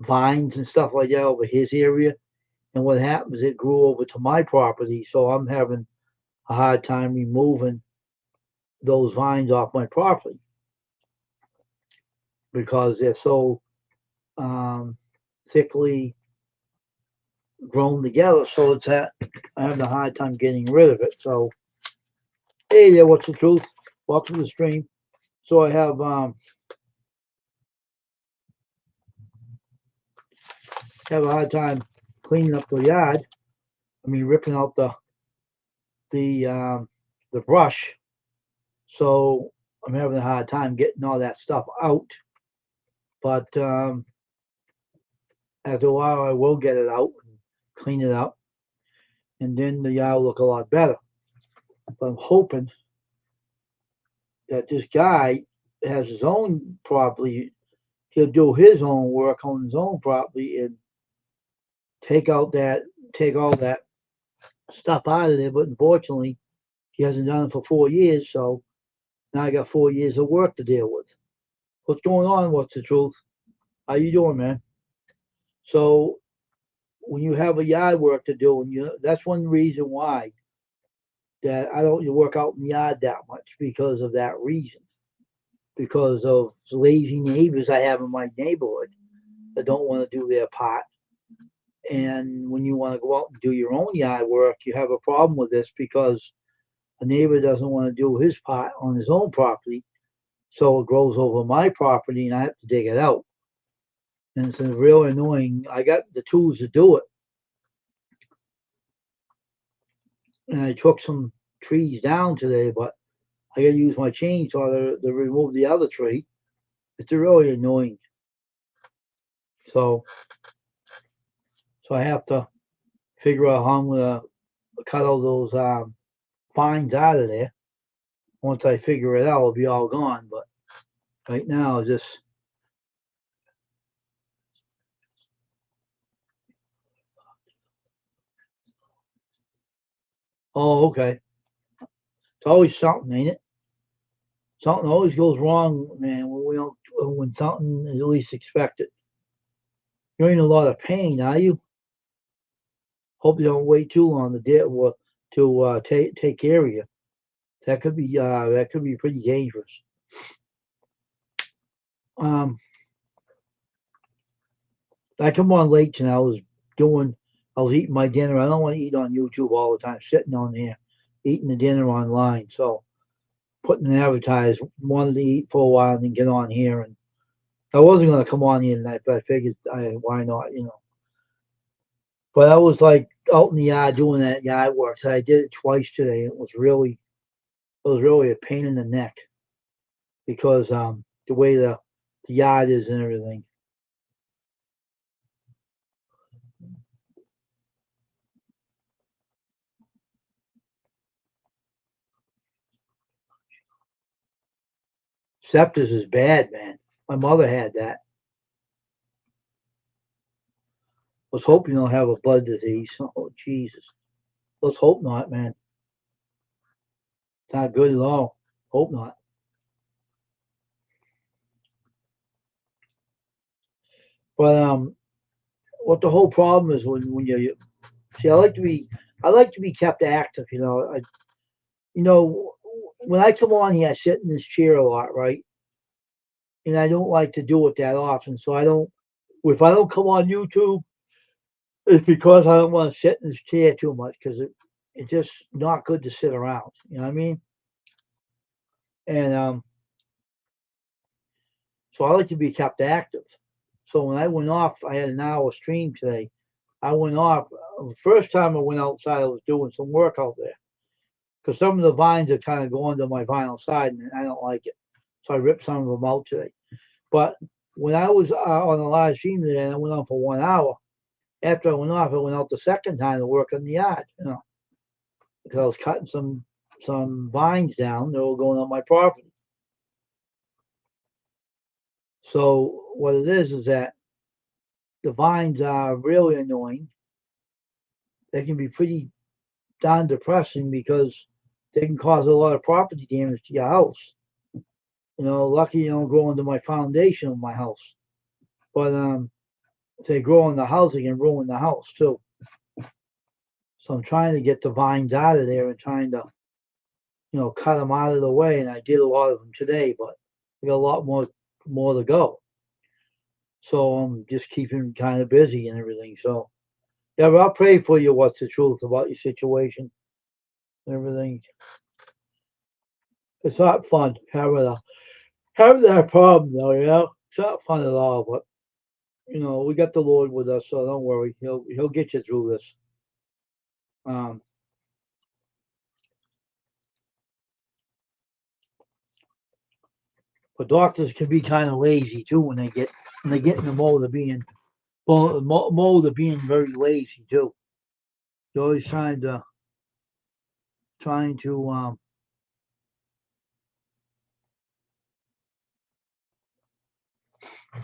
vines and stuff like that over his area. And what happens, it grew over to my property, so I'm having a hard time removing those vines off my property because they're so um, thickly grown together. So I'm having a hard time getting rid of it. So hey there, what's the truth? Welcome to the stream. So I have a hard time cleaning up the yard. I mean, ripping out the um, the brush. So I'm having a hard time getting all that stuff out. But after a while, I will get it out and clean it up, and then the yard will look a lot better. But I'm hoping that this guy has his own property. He'll do his own work on his own property and take out that take all that stuff out of there. But unfortunately, he hasn't done it for 4 years, so now I got 4 years of work to deal with. What's going on? What's the truth? How you doing, man? So when you have a yard work to do, and that's one reason why that I don't work out in the yard that much because of that reason. Because of lazy neighbors I have in my neighborhood that don't want to do their part. And when you want to go out and do your own yard work, you have a problem with this because a neighbor doesn't want to do his part on his own property. So it grows over my property and I have to dig it out. And it's real annoying. I got the tools to do it. And I took some trees down today, but I got to use my chainsaw to remove the other tree. It's really annoying. So, so I have to figure out how I'm gonna cut all those vines out of there. Once I figure it out, it'll be all gone. But right now, just oh, okay. It's always something, ain't it? Something always goes wrong, man. When we don't, when something is at least expected. You're in a lot of pain, are you? Hope you don't wait too long to take care of you. That could be pretty dangerous. Um, I come on late tonight. I was eating my dinner. I don't want to eat on YouTube all the time, sitting on there eating the dinner online. So putting an advertise, wanted to eat for a while and then get on here. And I wasn't going to come on here tonight, but I figured, why not? But I was like out in the yard doing that yard work. So I did it twice today. It was really a pain in the neck because the way the yard is and everything. Sepsis is bad, man. My mother had that. Let's hope you don't have a blood disease. Oh, Jesus. Let's hope not, man. It's not good at all. Hope not. But what the whole problem is when you see, I like to be kept active. You know, when I come on here, I sit in this chair a lot, right? And I don't like to do it that often. So I don't. If I don't come on YouTube, it's because I don't want to sit in this chair too much because it's just not good to sit around. You know what I mean? And so I like to be kept active. So when I went off, I had an hour stream today. I went off. The first time I went outside, I was doing some work out there because some of the vines are kind of going to my vinyl side, and I don't like it. So I ripped some of them out today. But when I was on the live stream today, and I went on for 1 hour. After I went off, I went out the second time to work in the yard. Because I was cutting some vines down that were going on my property. So what it is that the vines are really annoying. They can be pretty darn depressing because they can cause a lot of property damage to your house. Lucky you don't go into my foundation of my house. But if they grow in the house, they can ruin the house too. So I'm trying to get the vines out of there and trying to, cut them out of the way. And I did a lot of them today, but I got a lot more to go. So I'm just keeping kind of busy and everything. So yeah, but I'll pray for you. What's the truth about your situation and everything? It's not fun having that problem though. It's not fun at all. But we got the Lord with us, so don't worry. He'll get you through this. Um, but doctors can be kind of lazy too when they get in the mode of being very lazy too. They're always trying to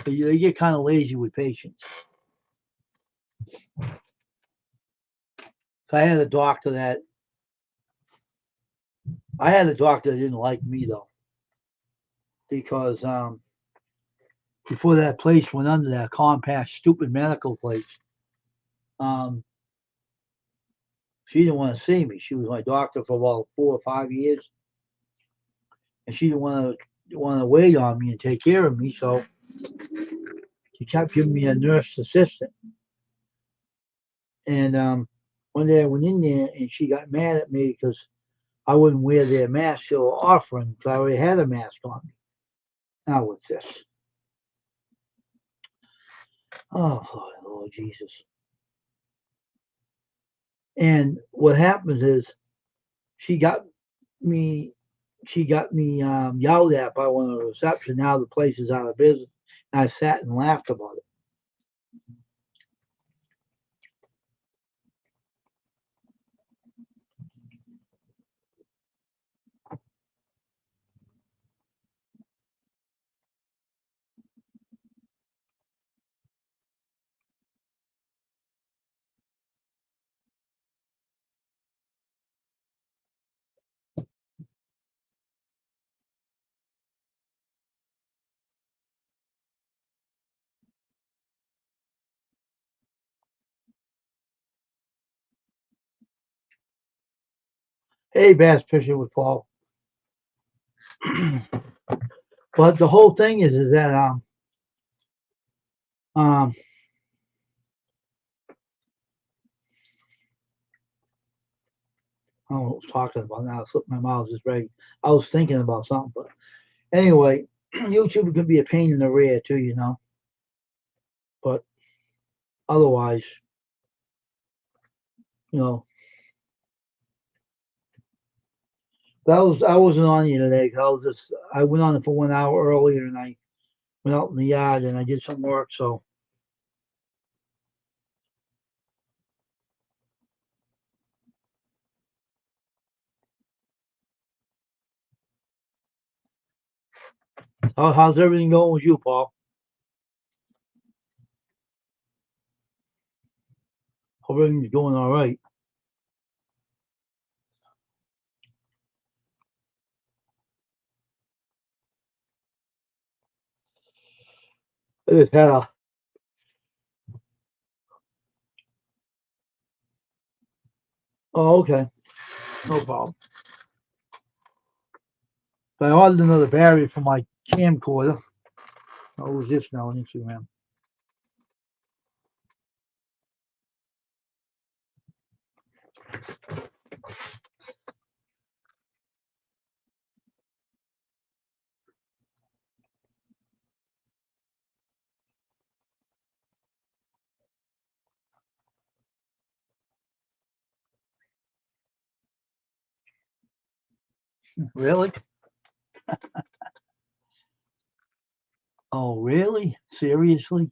they get kind of lazy with patients. So I had a doctor that didn't like me though, because before that place went under, that compact stupid medical place, um, she didn't want to see me. She was my doctor for about 4 or 5 years, and she didn't want to wait on me and take care of me. So she kept giving me a nurse assistant. And one day I went in there, and she got mad at me because I wouldn't wear their mask they were offering, because I already had a mask on me. Now what's this? Oh, Lord Jesus. And what happens is she got me yelled at by one of the reception. Now the place is out of business. And I sat and laughed about it. Hey, Bass Fishing with Paul. But the whole thing is that um I don't know what I was talking about now. I slipped my mouth just right. I was thinking about something, but anyway, YouTube can be a pain in the rear too. But otherwise, you know, I wasn't on you today. 'Cause I went on it for 1 hour earlier, and I went out in the yard and I did some work. So how's everything going with you, Paul? Hope everything's going all right. I just had a Oh, okay, no problem. So I ordered another battery for my camcorder. Oh, who's this now on Instagram? Really? Oh, really? Seriously?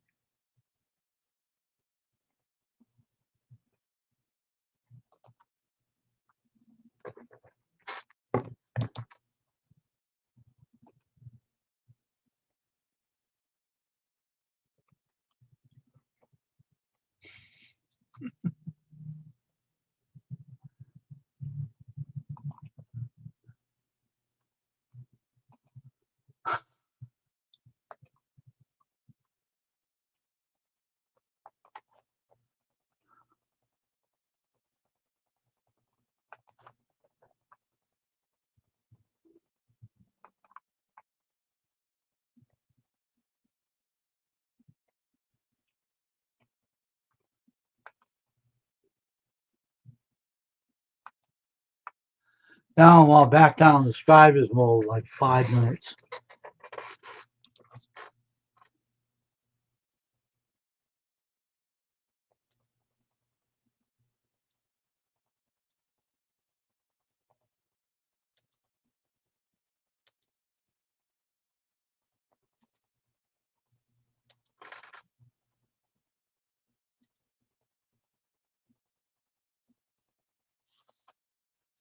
Now I'm all back down to subscribers mode, like 5 minutes.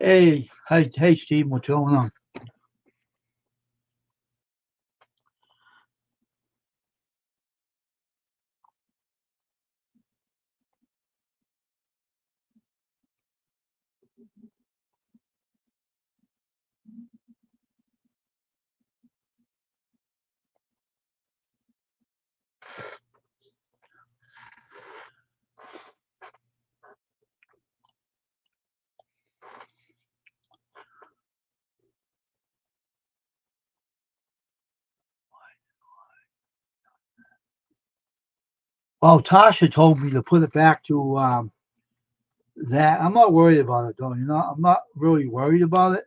Hey, Steve, what's going on? Well, Tasha told me to put it back to that. I'm not worried about it though. I'm not really worried about it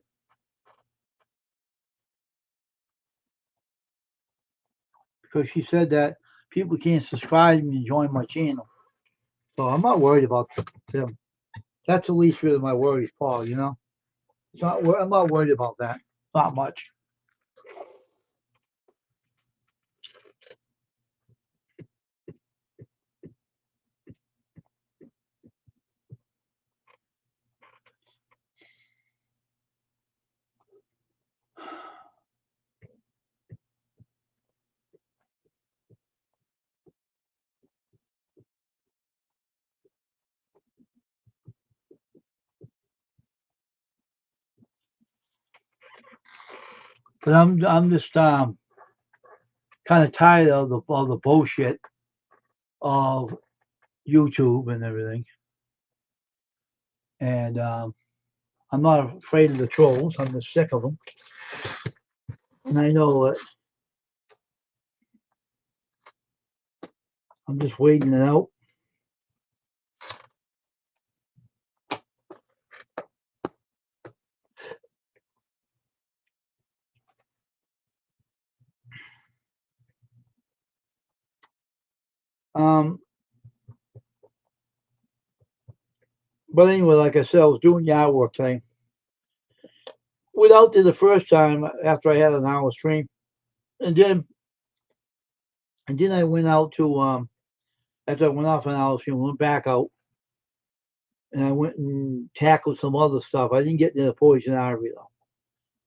because she said that people can't subscribe to me and join my channel. So I'm not worried about them. That's the least really my worries, Paul. It's not. I'm not worried about that. Not much. But I'm just kind of tired of the bullshit of YouTube and everything. And I'm not afraid of the trolls. I'm just sick of them. And I know it. I'm just waiting it out. Um, but anyway, like I said, I was doing yard work today. Went out there the first time after I had an hour stream, and then I went out to after I went off an hour stream, went back out, and I went and tackled some other stuff. I didn't get to the poison ivy though,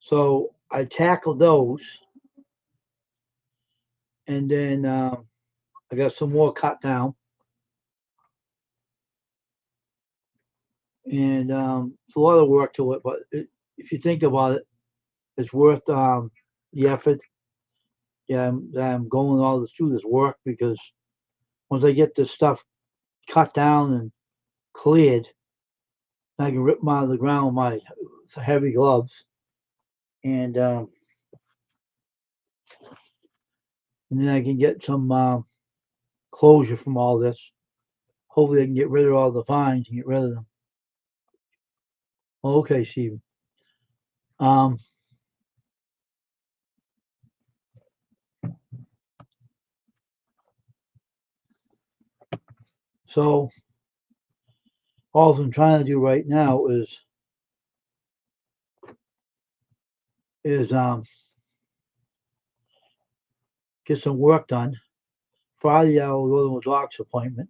so I tackled those, and then I got some more cut down, and it's a lot of work to it. But if you think about it, it's worth the effort. Yeah, I'm going all this through this work because once I get this stuff cut down and cleared, I can rip them out of the ground with my heavy gloves, and then I can get some closure from all this. Hopefully, I can get rid of all the vines and get rid of them. Okay, Steve. Um, so all I'm trying to do right now is get some work done. Friday I'll go to a doctor's appointment,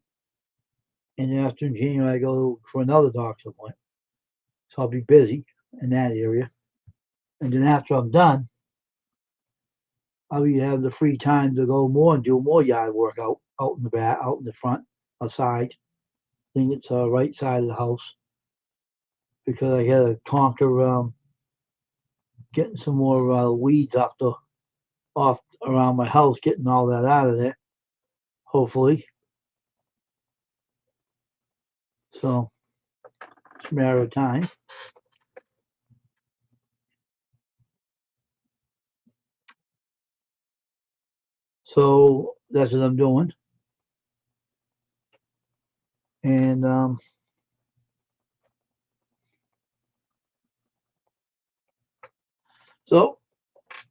and then after in January I go for another doctor's appointment. So I'll be busy in that area. And then after I'm done, I'll have the free time to go more and do more yard work out in the back, out in the front, outside. I think it's right side of the house because I got to conquer getting some more weeds off around my house, getting all that out of there. Hopefully, so it's a matter of time. So that's what I'm doing, and So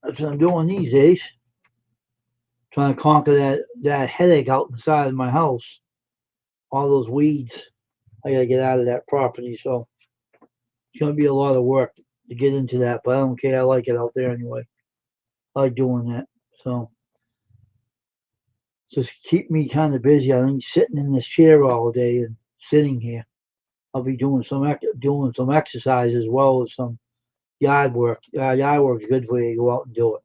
that's what I'm doing these days, trying to conquer that headache out inside of my house. All those weeds, I gotta get out of that property. So it's gonna be a lot of work to get into that, but I don't care. I like it out there anyway. I like doing that. So just keep me kind of busy. I think sitting in this chair all day and sitting here. I'll be doing some exercise as well as some yard work. Yard work is good for you. Go out and do it.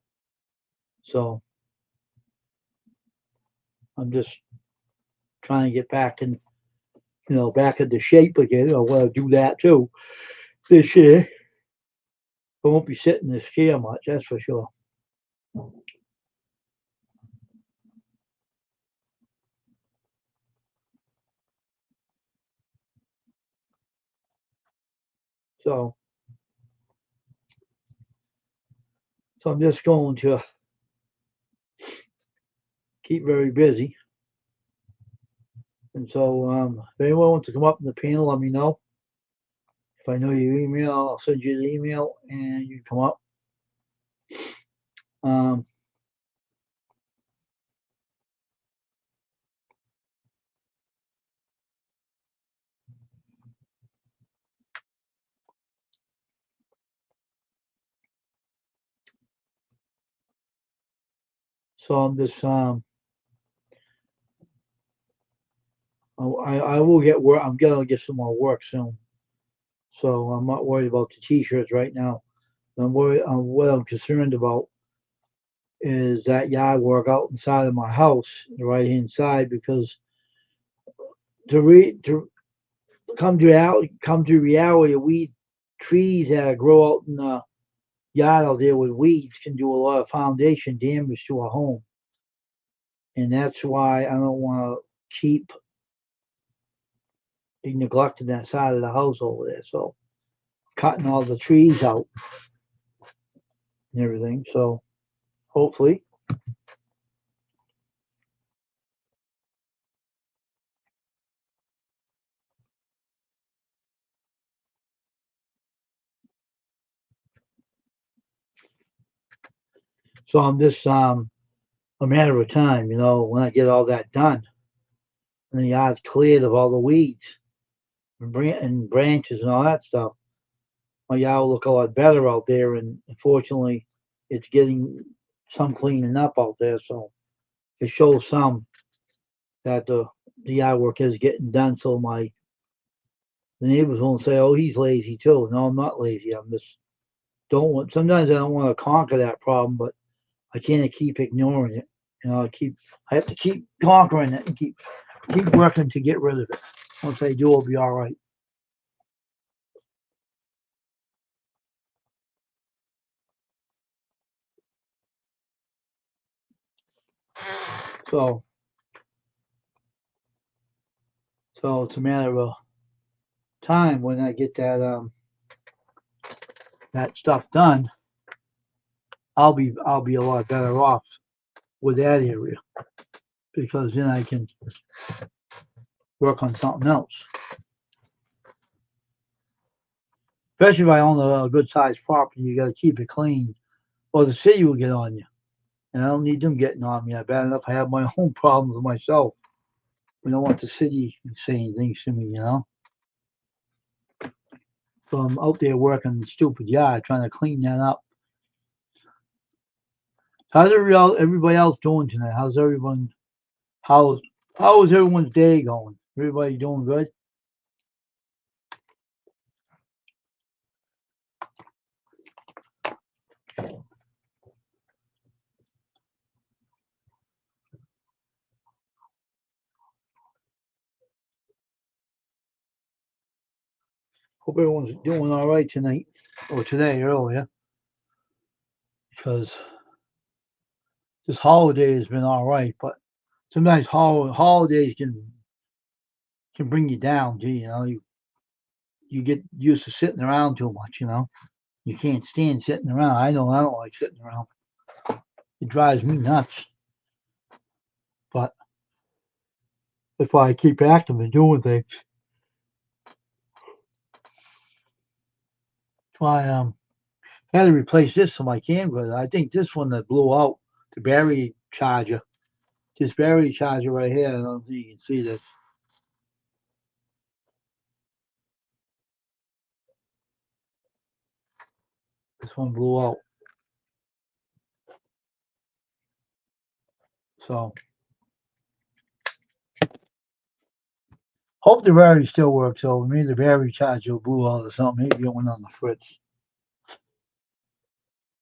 So I'm just trying to get back in, back into shape again. I want to do that too this year. I won't be sitting in this chair much, that's for sure. So, so I'm just going to keep very busy. And so, if anyone wants to come up in the panel, let me know. If I know your email, I'll send you the email and you can come up. Um, so I'm just, I will get work. I'm gonna get some more work soon. So I'm not worried about the t-shirts right now. I'm worried. What I'm concerned about is that yard work out inside of my house, the right hand side, because to come to reality, weed trees that grow out in the yard out there with weeds can do a lot of foundation damage to a home, and that's why I don't want to keep neglecting that side of the house over there. So cutting all the trees out and everything. So hopefully, so I'm just a matter of time, when I get all that done and the yard's cleared of all the weeds and branches and all that stuff. My yard will look a lot better out there, and unfortunately, it's getting some cleaning up out there, so it shows some that the yard work is getting done. So the neighbors won't say, "Oh, he's lazy too." No, I'm not lazy. I'm just don't want. Sometimes I don't want to conquer that problem, but I can't keep ignoring it. I have to keep conquering it and keep working to get rid of it. Once I do, it'll be all right. So so it's a matter of time when I get that stuff done. I'll be a lot better off with that area because then I can work on something else. Especially if I own a good sized property, you got to keep it clean, or the city will get on you. And I don't need them getting on me. I bad enough I have my own problems myself. We don't want the city saying things to me. So I'm out there working in the stupid yard trying to clean that up. How's everybody else doing tonight? How's how is everyone's day going? Everybody doing good? Hope everyone's doing all right tonight or today earlier because this holiday has been all right, but sometimes holidays can bring you down. You get used to sitting around too much. You can't stand sitting around. I know I don't like sitting around. It drives me nuts. But if I keep active and doing things, that's why I had to replace this for my camcorder. I think this one that blew out, the battery charger. This battery charger right here. I don't think you can see this. This one blew out. So hope the battery still works over. Maybe the battery charger blew out or something. Maybe it went on the fritz.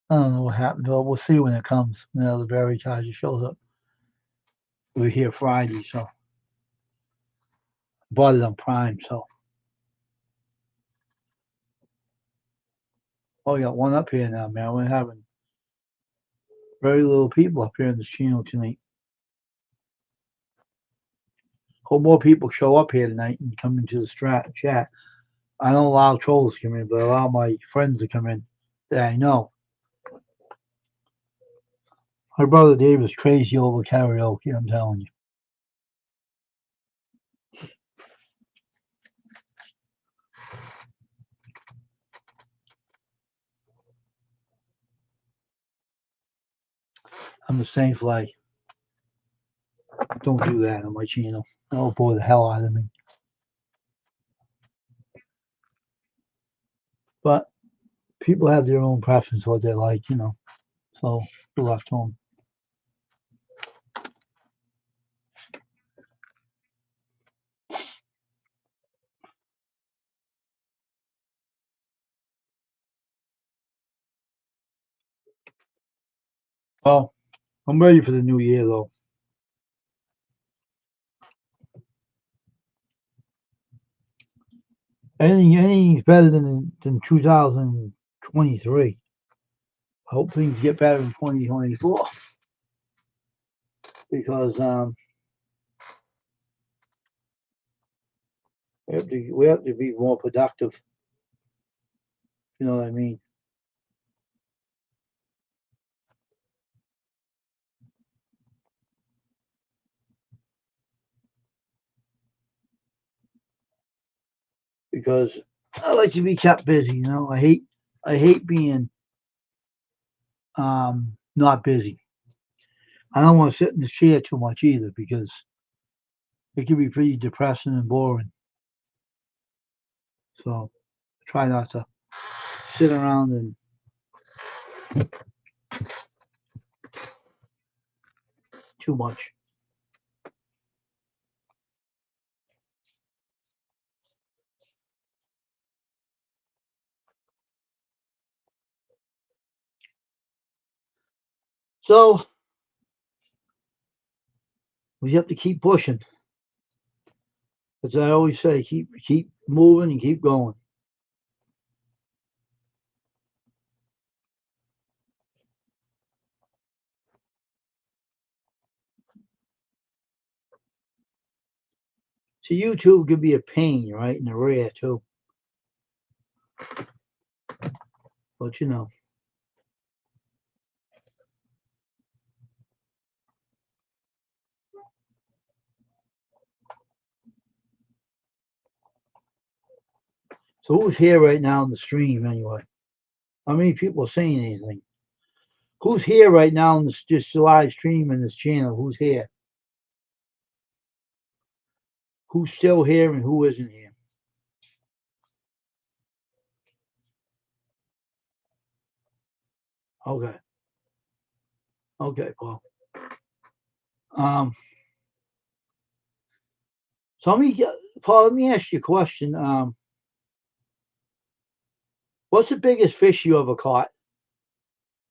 I don't know what happened to it. We'll see when it comes. The battery charger shows up. We're here Friday, so bought it on Prime. So we got one up here now, man. We're having very little people up here in this channel tonight. Hope more people show up here tonight and come into the chat. I don't allow trolls to come in, but I allow my friends to come in that I know. My brother Dave is crazy over karaoke, I'm telling you. I'm the same flag. Don't do that on my channel. That'll bore the hell out of me. But people have their own preference, what they like, you know. So good luck to them. Well, I'm ready for the new year, though. Anything's better than 2023. I hope things get better in 2024 because we have to be more productive. You know what I mean? Because I like to be kept busy. You know, I hate being not busy. I don't want to sit in the chair too much either because it can be pretty depressing and boring. So try not to sit around and too much. So we have to keep pushing. As I always say, keep moving and keep going. So YouTube can be a pain, right? And a rare too. But you know. So who's here right now in the stream anyway? How many people are saying anything? Who's here right now in this just live stream in this channel? Who's here? Who's still here and who isn't here? Okay. Okay, Paul. So Paul, let me ask you a question. What's the biggest fish you ever caught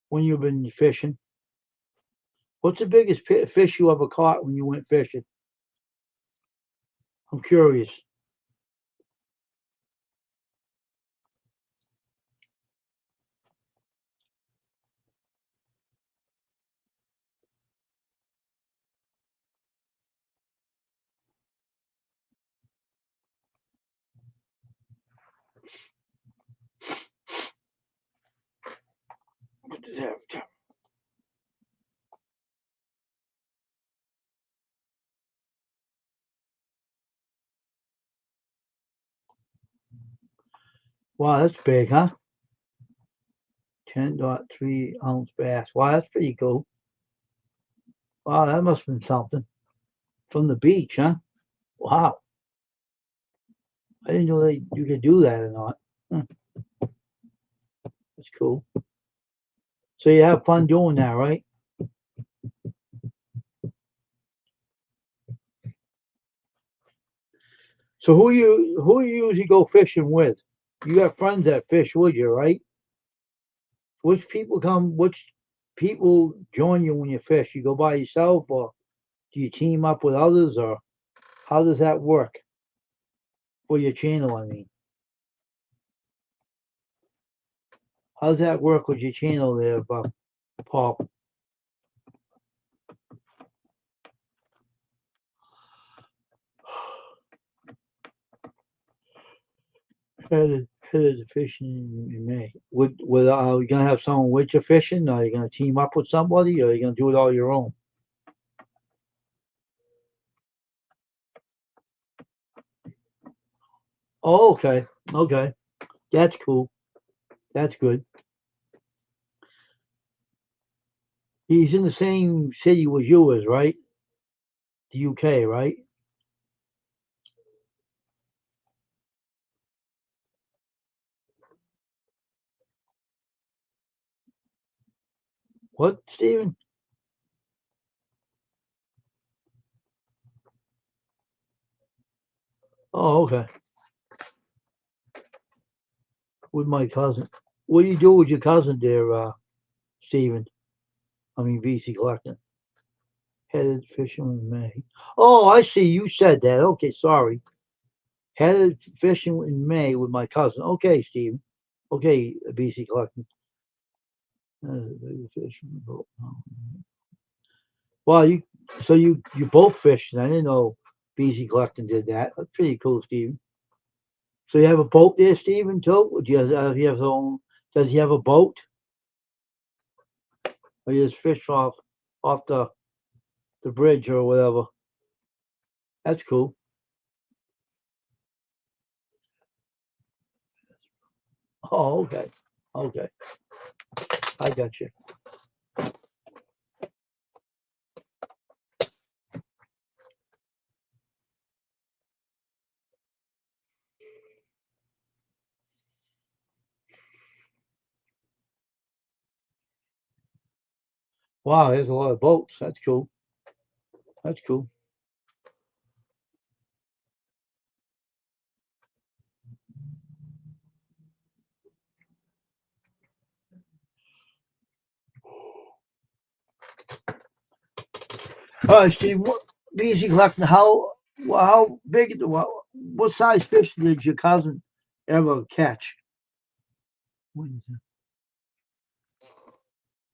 when you've been fishing? What's the biggest fish you ever caught when you went fishing? I'm curious. What does that have? Wow, that's big, huh? 10.3 ounce bass. Wow, that's pretty cool. Wow, that must have been something. From the beach, huh? Wow. I didn't know that you could do that or not. Hmm, that's cool. So you have fun doing that, right? So who you usually go fishing with? You got friends that fish with you, right? Which people join you when you fish? You go by yourself or do you team up with others or how does that work for your channel, I mean? How does that work with your channel there, Paul? Headed to fishing in May. Would you gonna have someone with you fishing? Are you gonna team up with somebody or are you gonna do it all your own? Oh, okay. Okay. That's cool. That's good. He's in the same city with you as, right? The UK, right? What, Stephen? Oh, okay. With my cousin. What do you do with your cousin there, Stephen? I mean, VC collecting. Headed fishing in May. Oh, I see. You said that. Okay, sorry. Headed fishing in May with my cousin. Okay, Stephen. Okay, BC collecting. Fishing boat. Well, you both fished. I didn't know BC collecting did that. That's pretty cool, Stephen. So you have a boat there, Stephen, too? Do you have own? Does he have a boat, or you just fish off the bridge or whatever? That's cool. Oh, okay, okay, I got you. Wow, there's a lot of boats. That's cool. That's cool. All right, Steve. What BC collecting? How big? What size fish did your cousin ever catch? Wins them.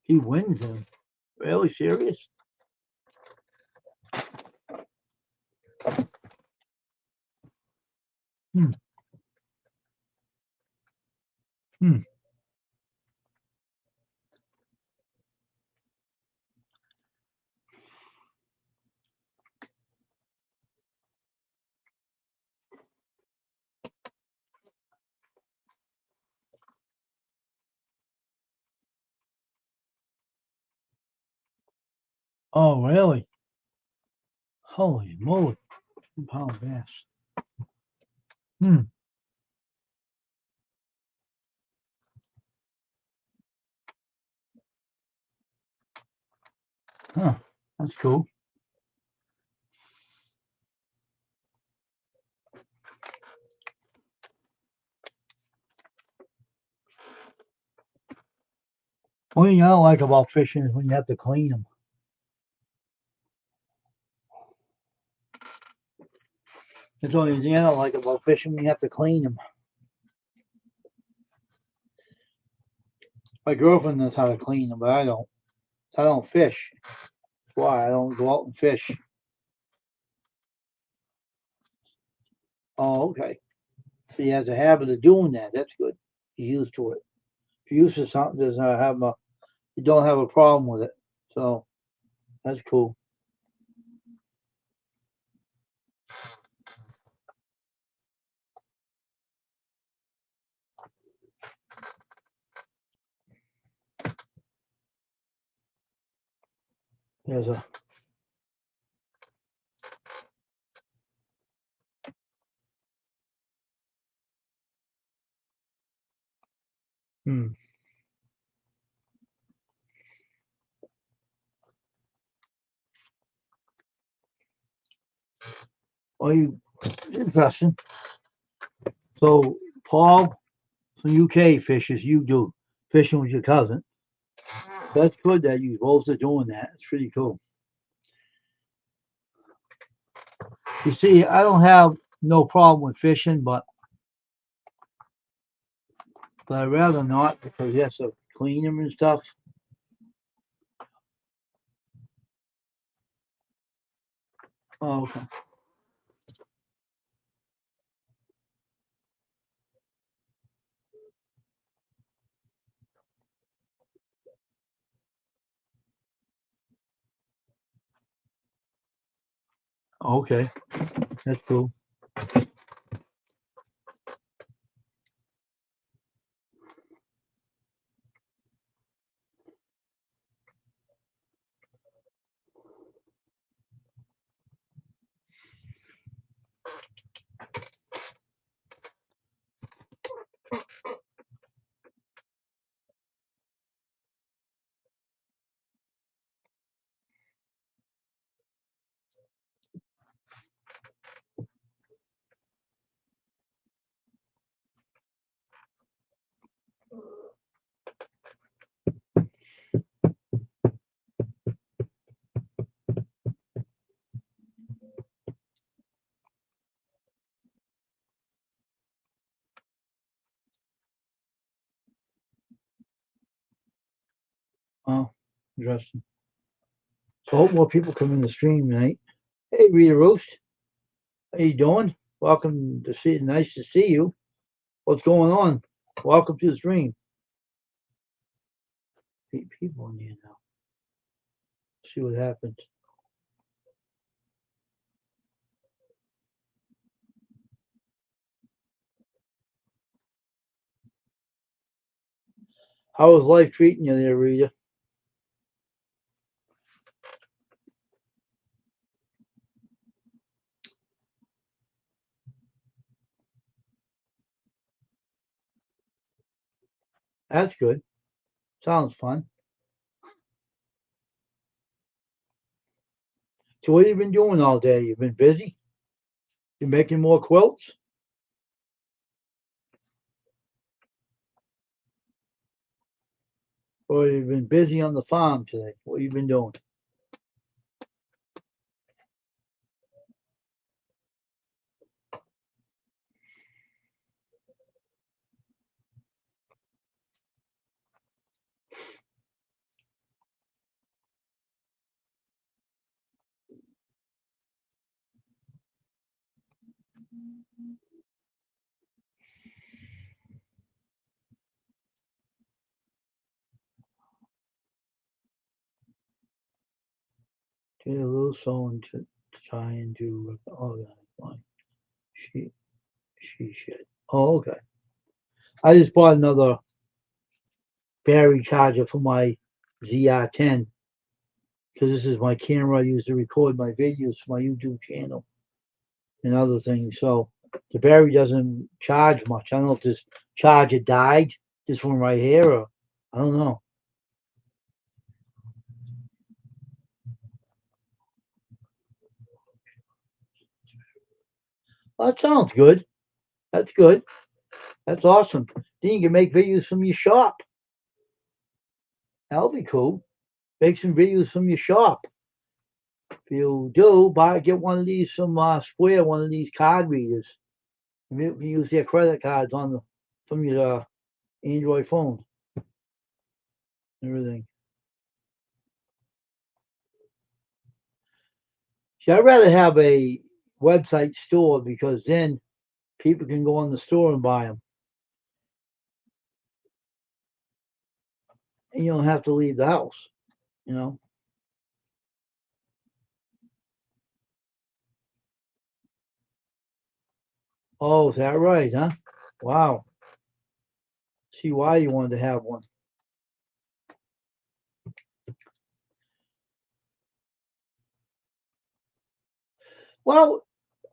He wins them. Really serious? Hmm. Hmm. Oh, really? Holy moly! 1 pound bass. Hmm. Huh. That's cool. One thing I don't like about fishing is when you have to clean them. That's the only thing I don't like about fishing when you have to clean them. My girlfriend knows how to clean them, but I don't. I don't fish. That's why I don't go out and fish. Oh, okay. So he has a habit of doing that. That's good. He's used to it. If you're used to something, does not have a you don't have a problem with it. So that's cool. There's a hmm. Oh, you interesting. So Paul from UK fishes. You do fishing with your cousin. That's good that you both are doing that. It's pretty cool. You see, I don't have no problem with fishing, but I'd rather not because you have to clean them and stuff. Oh, okay. Okay, that's cool. Oh, interesting. So hope more people come in the stream tonight. Hey, Rita Roast, how you doing? Welcome to see. Nice to see you. What's going on? Welcome to the stream. 8 people in here now. See what happens. How is life treating you there, Rita? That's good. Sounds fun. So what have you been doing all day? You've been busy? You making more quilts? Or you've been busy on the farm today? What have you been doing? Did a little sewing to try and do. Oh, that's fine. She she should. Oh, okay. I just bought another battery charger for my ZR10 because this is my camera I use to record my videos for my YouTube channel and other things. So the battery doesn't charge much. I don't know if this charger died, this one right here, or I don't know. Well, that sounds good. That's good. That's awesome. Then you can make videos from your shop. That'll be cool. Make some videos from your shop. If you do, get one of these from Square, one of these card readers. You can use their credit cards on the from your Android phone and everything. See, I'd rather have a website store because then people can go in the store and buy them, and you don't have to leave the house. You know. Oh, is that right? Huh? Wow. See why you wanted to have one. Well,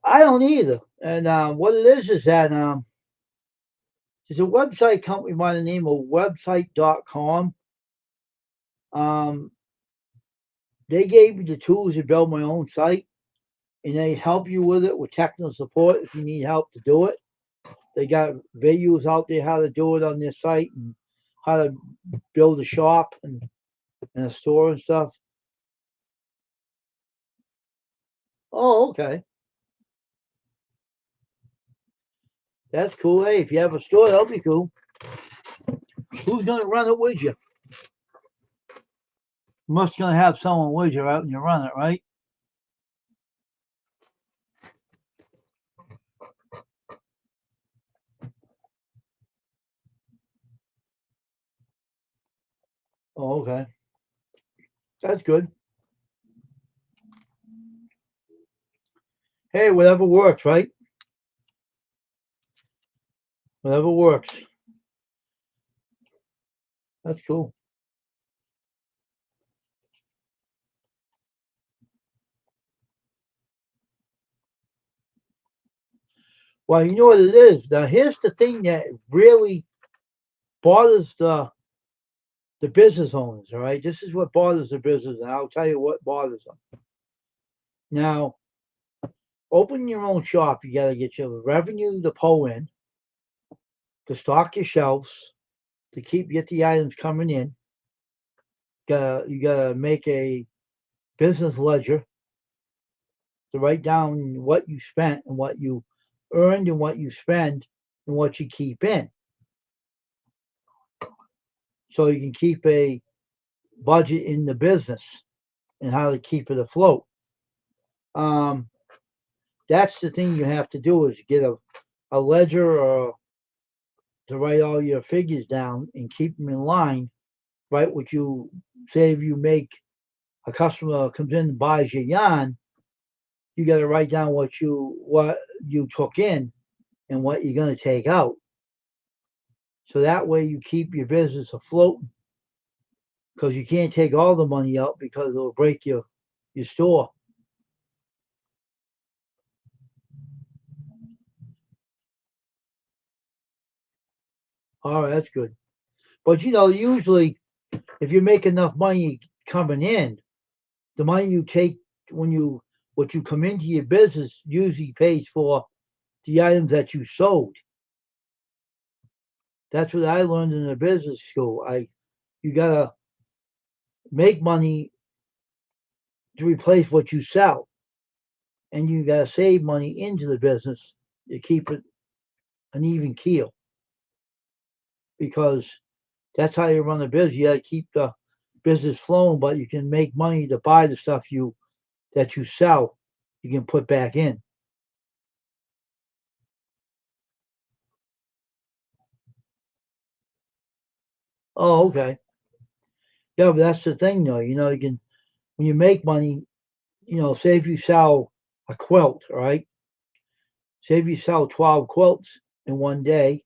I don't either. And what it is that there's a website company by the name of website.com. Um, they gave me the tools to build my own site, and they help you with it with technical support if you need help to do it. They got videos out there how to do it on their site and how to build a shop and a store and stuff. Oh, okay. That's cool. Hey, if you have a store, that'll be cool. Who's gonna run it with you? You must gonna have someone with you out and you run it, right? Oh, okay. That's good. Hey, whatever works, right? Whatever works. That's cool. Well, you know what it is. Now, here's the thing that really bothers the business owners. All right, this is what bothers the business, and I'll tell you what bothers them. Now, open your own shop. You got to get your revenue to pull in, to stock your shelves, to get the items coming in. You gotta make a business ledger to write down what you spent and what you earned and what you spend and what you keep in, so you can keep a budget in the business and how to keep it afloat. Um, that's the thing you have to do is get a ledger or to write all your figures down and keep them in line. Right, what you say if you make a customer comes in and buys your yarn, you got to write down what you took in and what you're going to take out. So that way you keep your business afloat because you can't take all the money out because it'll break your store. All right, that's good. But usually if you make enough money coming in, the money you take when you what you come into your business usually pays for the items that you sold. That's what I learned in the business school. I You gotta make money to replace what you sell, and you gotta save money into the business to keep it an even keel because that's how you run a business. You gotta keep the business flowing, but you can make money to buy the stuff you sell. You can put back in. Oh, okay. Yeah, but that's the thing, though. You can when you make money. Say if you sell a quilt, right? Say if you sell 12 quilts in one day,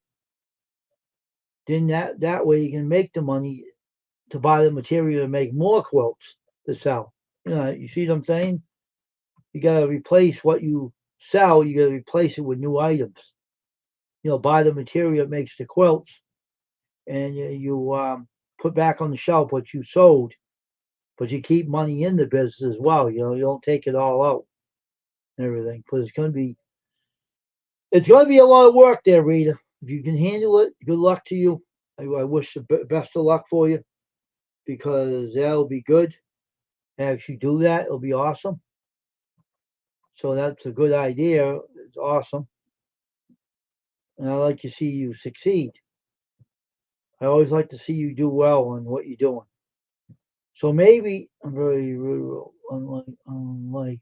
then that way you can make the money to buy the material to make more quilts to sell. You see what I'm saying? You got to replace what you sell. You got to replace it with new items. Buy the material that makes the quilts, and you put back on the shelf what you sold, but you keep money in the business as well. You don't take it all out and everything because it's going to be a lot of work there, Rita. If you can handle it, good luck to you. I wish the best of luck for you because that'll be good. Actually, do that. It'll be awesome. So that's a good idea. It's awesome. And I like to see you succeed. I always like to see you do well in what you're doing. So maybe I'm very rural, unlike.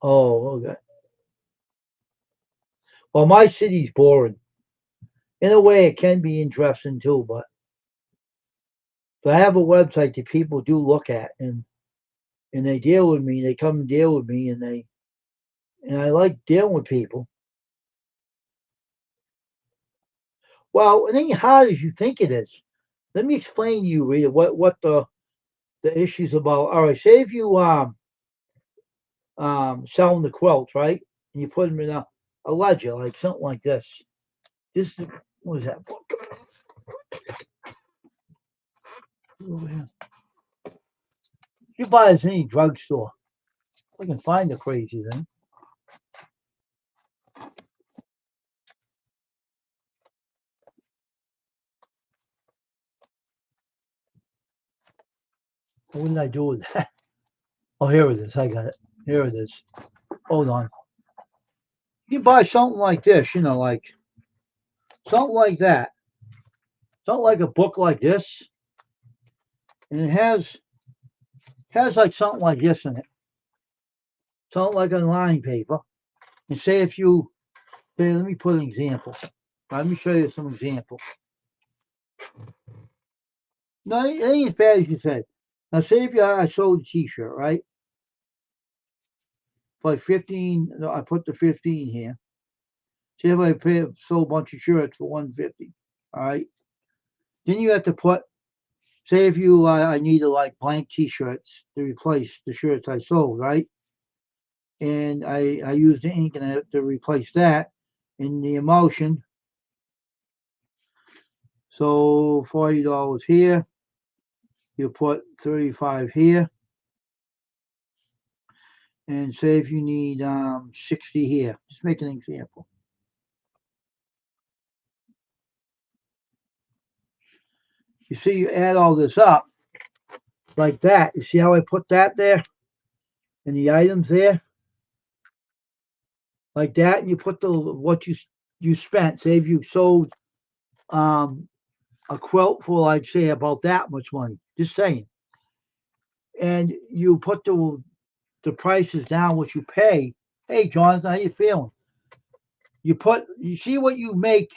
Oh, okay. Well, my city's boring. In a way, it can be interesting too, but I have a website that people do look at, and they deal with me. They come and deal with me, and I like dealing with people. Well, it ain't hard as you think it is. Let me explain to you, Rita, what the the issues about, all right, say if you selling the quilts, right? And you put them in a ledger, like something like this. This is, what is that book? Over here. You buy this in any drugstore. I can find the crazy thing. What did I do with that? Oh, here it is. I got it. Here it is. Hold on. You buy something like this, like something like that. Something like a book like this. And it has like something like this in it. Something like a line paper. And say if you say, let me put an example. Let me show you some example. No, it ain't as bad as you said. Now say if I sold a t-shirt, right? For like 15, no, I put the 15 here. Say if I sold a bunch of shirts for 150, all right? Then you have to put, say if you I needed like blank t-shirts to replace the shirts I sold, right? And I used the ink and I have to replace that in the emulsion. So $40 here. You put 35 here. And say if you need 60 here. Just make an example. You see, you add all this up like that. You see how I put that there? And the items there? Like that, and you put the what you spent. Say if you sold a quilt for like say about that much money. Just saying. And you put the prices down what you pay. Hey Jonathan, how you feeling? You see what you make.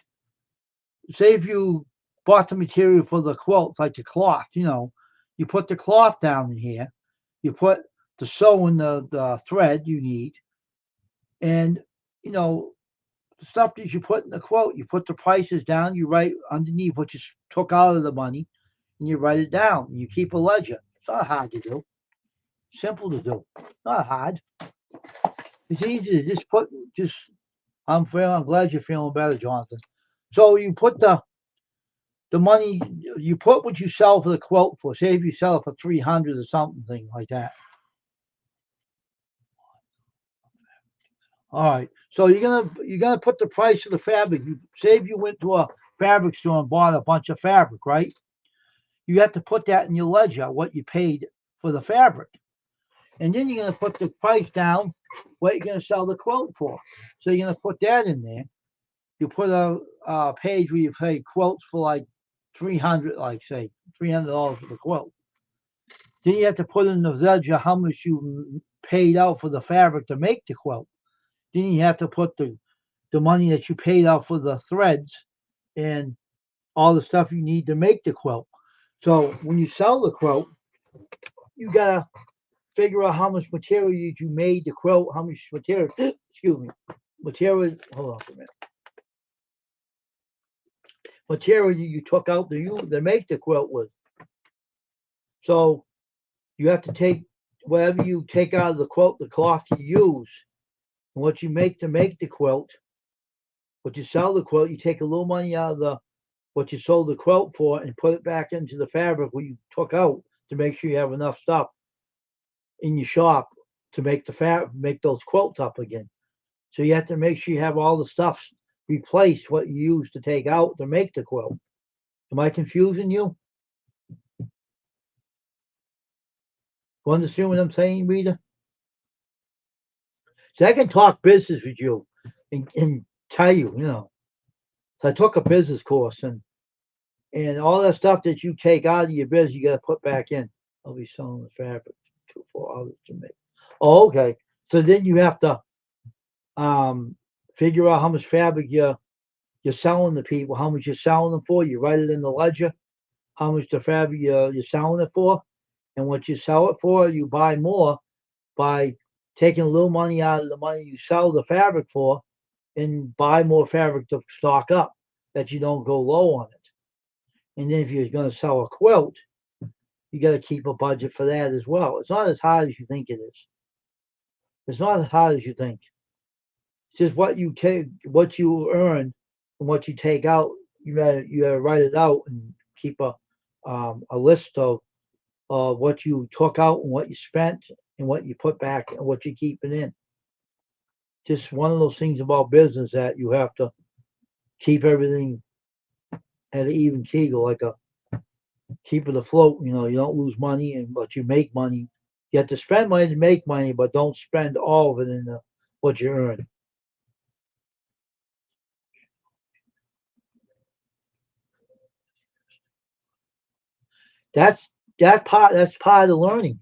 Say if you bought the material for the quilt, like the cloth, you put the cloth down in here. You put the sewing, the thread you need, and you know the stuff that you put in the quote. You put the prices down. You write underneath what you took out of the money, and you write it down. And you keep a ledger. It's not hard to do. Simple to do. Not hard. It's easy to just put. Just I'm feeling. I'm glad you're feeling better, Jonathan. So you put the money. You put what you sell for the quote for. Say if you sell it for 300 or something like that. All right. So you're gonna put the price of the fabric. Say if you went to a fabric store and bought a bunch of fabric, right? You have to put that in your ledger what you paid for the fabric, and then you're gonna put the price down what you're gonna sell the quilt for. So you're gonna put that in there. You put a page where you pay quilts for like 300, like say $300 for the quilt. Then you have to put in the ledger how much you paid out for the fabric to make the quilt. Then you have to put the money that you paid out for the threads and all the stuff you need to make the quilt. So when you sell the quilt, you gotta figure out how much material you made the quilt, how much material, excuse me, material, hold on for a minute, material you took out to make the quilt with. So you have to take whatever you take out of the quilt, the cloth you use, and what you make to make the quilt, what you sell the quilt, you take a little money out of what you sold the quilt for and put it back into the fabric what you took out to make sure you have enough stuff in your shop to make make those quilts up again. So you have to make sure you have all the stuff replaced what you used to take out to make the quilt. Am I confusing you? You understand what I'm saying, Rita? So I can talk business with you and tell you. So I took a business course and all that stuff that you take out of your business, you got to put back in. I'll be selling the fabric to for others to make. Oh, okay. So then you have to figure out how much fabric you're selling to people, how much you're selling them for. You write it in the ledger, how much the fabric you're selling it for, and what you sell it for, you buy more by taking a little money out of the money you sell the fabric for, and buy more fabric to stock up that you don't go low on it. And then if you're going to sell a quilt, you got to keep a budget for that as well. It's not as hard as you think it is. It's not as hard as you think. It's just what you take, what you earn, and what you take out. You gotta write it out and keep a list of what you took out and what you spent and what you put back and what you're keeping in. Just one of those things about business that you have to keep everything at an even keel, like a keep it afloat. You don't lose money, but you make money. You have to spend money to make money, but don't spend all of it in what you earn. That's that's part of the learning.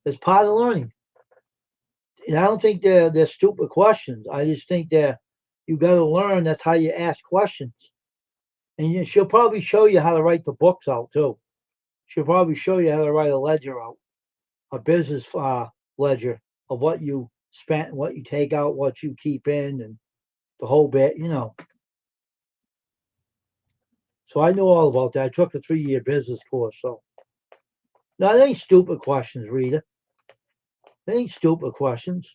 It's part of the learning. And I don't think they're stupid questions. I just think that you got to learn. That's how you ask questions. And she'll probably show you how to write the books out too. She'll probably show you how to write a ledger out, a business ledger of what you spent, what you take out, what you keep in, and the whole bit. So I know all about that. I took a 3-year business course. So now they ain't stupid questions, Rita. They ain't stupid questions.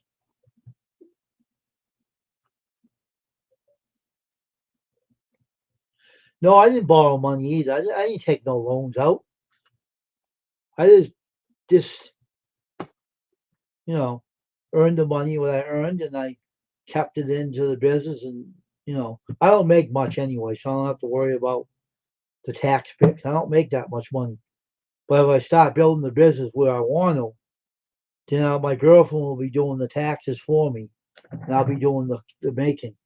No, I didn't borrow money either. I didn't take no loans out. I just you know earned the money what I earned, and I kept it into the business. And I don't make much anyway, so I don't have to worry about the tax picks. I don't make that much money. But if I start building the business where I want to, then my girlfriend will be doing the taxes for me, and I'll be doing the making.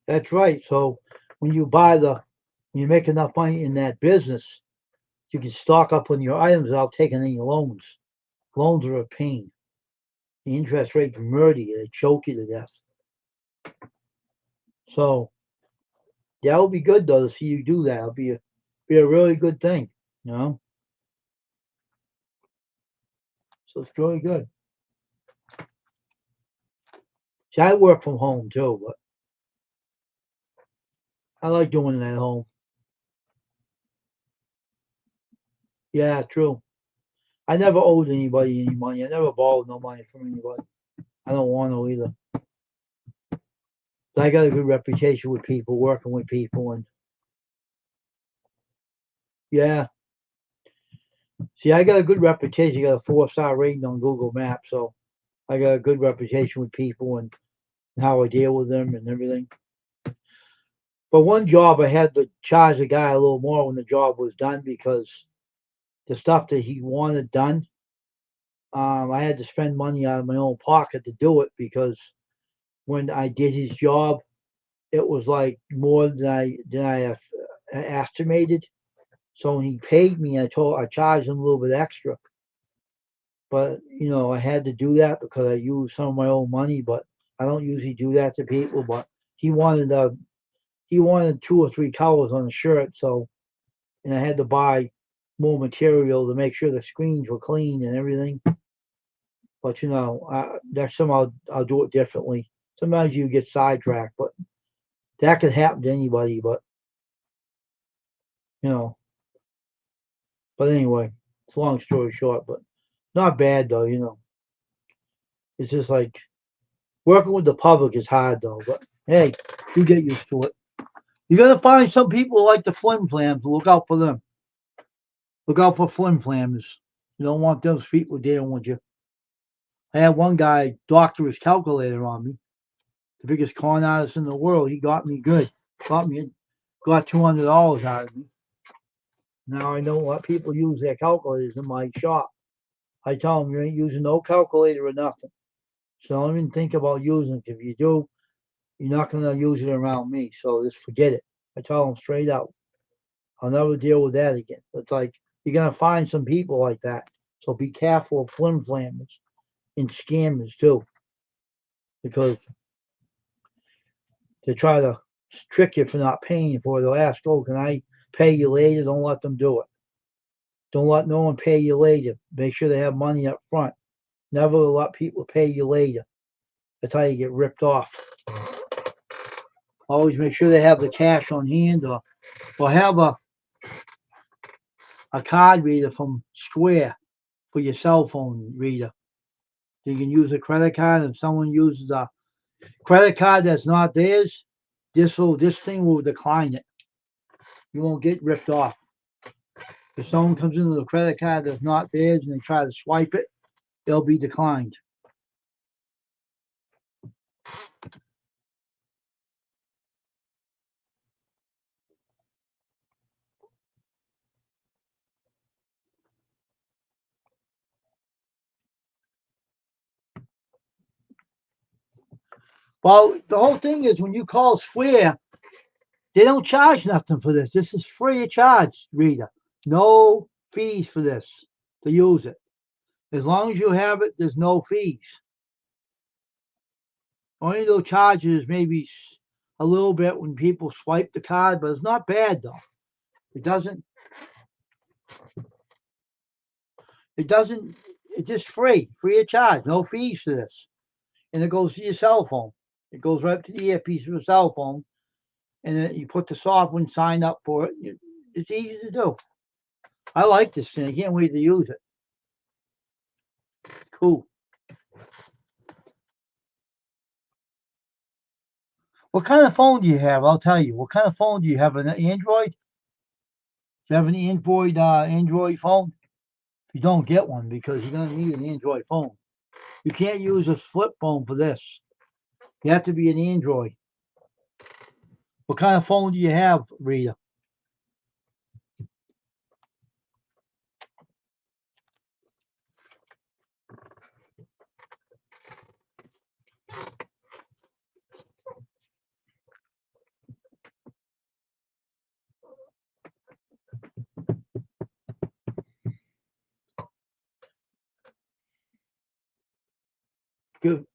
That's right. So when when you make enough money in that business, you can stock up on your items without taking any loans. Loans are a pain. The interest rate murder you. They choke you to death. So that would be good though to see you do that. It'll be a really good thing, you know. So it's really good. See, I work from home too, but I like doing it at home. Yeah, true. I never owed anybody any money. I never borrowed no money from anybody. I don't want to either. But I got a good reputation with people, working with people, and yeah. See, I got a good reputation. I got a 4-star rating on Google Maps, so I got a good reputation with people and how I deal with them and everything. But one job I had to charge the guy a little more when the job was done because the stuff that he wanted done, I had to spend money out of my own pocket to do it because when I did his job, it was like more than I estimated. So when he paid me, I charged him a little bit extra. But I had to do that because I used some of my own money. But I don't usually do that to people. But he wanted he wanted 2 or 3 colors on the shirt, so and I had to buy more material to make sure the screens were clean and everything. But next time I'll do it differently. Sometimes you get sidetracked, but that could happen to anybody. But you know, but anyway, it's a long story short, but not bad though. It's just like working with the public is hard though. But hey, you get used to it. You gotta find some people like the flim flams. Look out for them. Look out for flim flams. You don't want those people dealing with you. I had one guy doctor his calculator on me, the biggest con artist in the world. He got me good. Got $200 out of me. Now I don't let people use their calculators in my shop. I tell them you ain't using no calculator or nothing. So don't even think about using it. If you do, you're not gonna use it around me. So just forget it. I tell them straight out. I'll never deal with that again. It's like you're gonna find some people like that. So be careful of flim flammers and scammers too, because they try to trick you for not paying for it. They'll ask, "Oh, can I pay you later?" Don't let them do it. Don't let no one pay you later. Make sure they have money up front. Never let people pay you later. That's how you get ripped off. Always make sure they have the cash on hand, or have a card reader from Square for your cell phone reader. You can use a credit card. If someone uses a credit card that's not theirs, this thing will decline it. You won't get ripped off. If someone comes in with a credit card that's not theirs and they try to swipe it, it'll be declined. Well, the whole thing is when you call Square, they don't charge nothing for this. This is free of charge, reader. No fees for this to use it. As long as you have it, there's no fees. Only those charges maybe a little bit when people swipe the card, but it's not bad though. It doesn't. It doesn't. It's just free of charge, no fees for this, and it goes to your cell phone. It goes right to the earpiece of your cell phone, and then you put the software and sign up for it. It's easy to do. I like this thing. I can't wait to use it. Cool. What kind of phone do you have? I'll tell you. What kind of phone do you have? An Android? Do you have an Android phone? If you don't, get one because you're gonna need an Android phone. You can't use a flip phone for this. You have to be an Android. What kind of phone do you have, Rita? Good.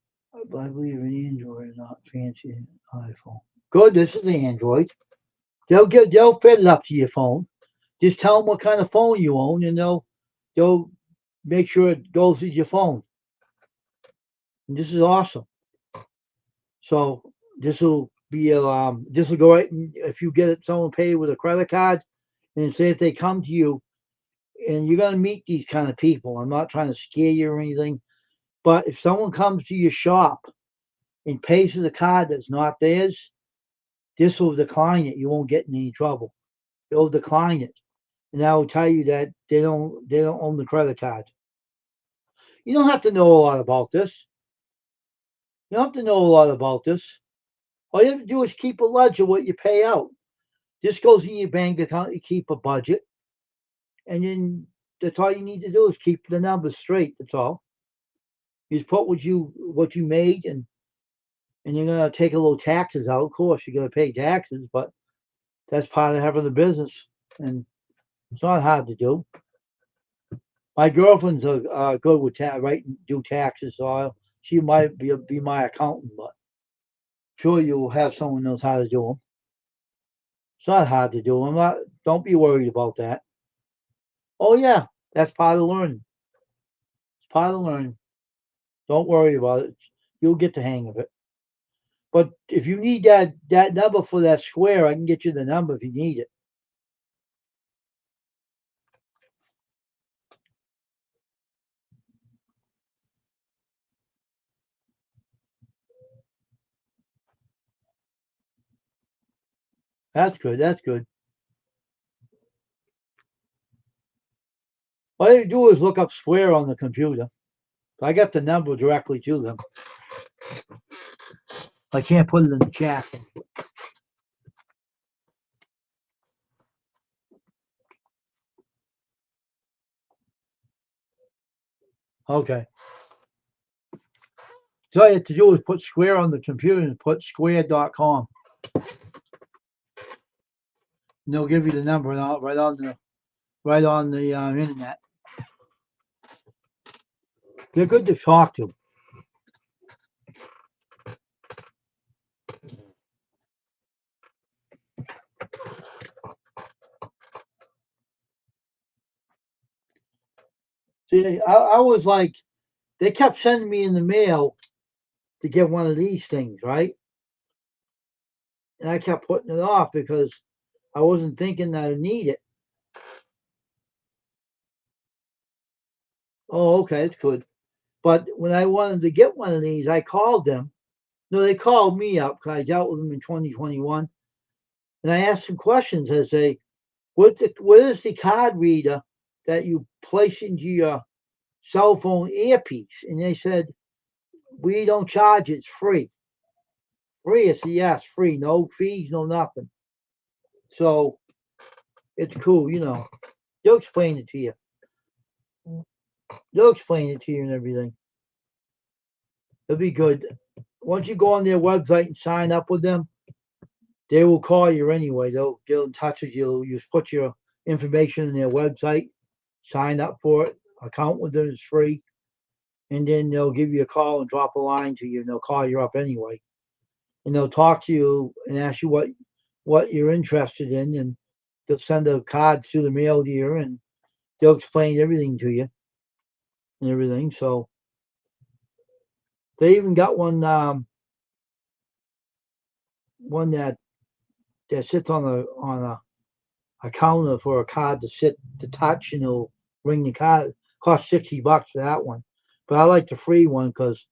I believe an Android, not fancy iPhone. Good. This is the Android. They'll fit it up to your phone. Just tell them what kind of phone you own, and they'll make sure it goes with your phone. And this is awesome. So this will go right if you get it someone paid with a credit card, and say if they come to you, and you're gonna meet these kind of people. I'm not trying to scare you or anything, but if someone comes to your shop and pays for the card that's not theirs, this will decline it. You won't get in any trouble. It'll decline it, and I will tell you that they don't own the credit card. You don't have to know a lot about this. You don't have to know a lot about this. All you have to do is keep a ledger what you pay out. This goes in your bank account. You keep a budget, and then that's all you need to do is keep the numbers straight. That's all. You just put what you made, and you're gonna take a little taxes out. Of course, you're gonna pay taxes, but that's part of having a business, and it's not hard to do. My girlfriend's good with do taxes, so she might be my accountant, but sure you'll have someone knows how to do them. It's not hard to do them. Don't be worried about that. Oh yeah, that's part of learning. It's part of learning. Don't worry about it. You'll get the hang of it. But if you need that number for that Square, I can get you the number if you need it. That's good. That's good. All you do is look up Square on the computer. I got the number directly to them. I can't put it in the chat. Okay. So all you have to do is put Square on the computer and put square.com. And they'll give you the number right on the internet. They're good to talk to. See, I was like, they kept sending me in the mail to get one of these things, right? And I kept putting it off because I wasn't thinking that I need it. Oh, okay, it's good. But when I wanted to get one of these, I called them. No, they called me up because I dealt with them in 2021. And I asked them questions. I say, what is the card reader that you place into your cell phone earpiece? And they said, we don't charge, it's free. Free? I said, yes, free. No fees, no nothing. So it's cool, you know. They'll explain it to you. They'll explain it to you and everything. It'll be good. Once you go on their website and sign up with them, they will call you anyway. They'll get in touch with you. You just put your information in their website, sign up for it, account with them is free, and then they'll give you a call and drop a line to you, and they'll call you up anyway. And they'll talk to you and ask you what you're interested in, and they'll send a card through the mail to you, and they'll explain everything to you and everything. So they even got one that sits on a counter for a card to touch, and it'll ring the card. Costs $60 for that one, but I like the free one because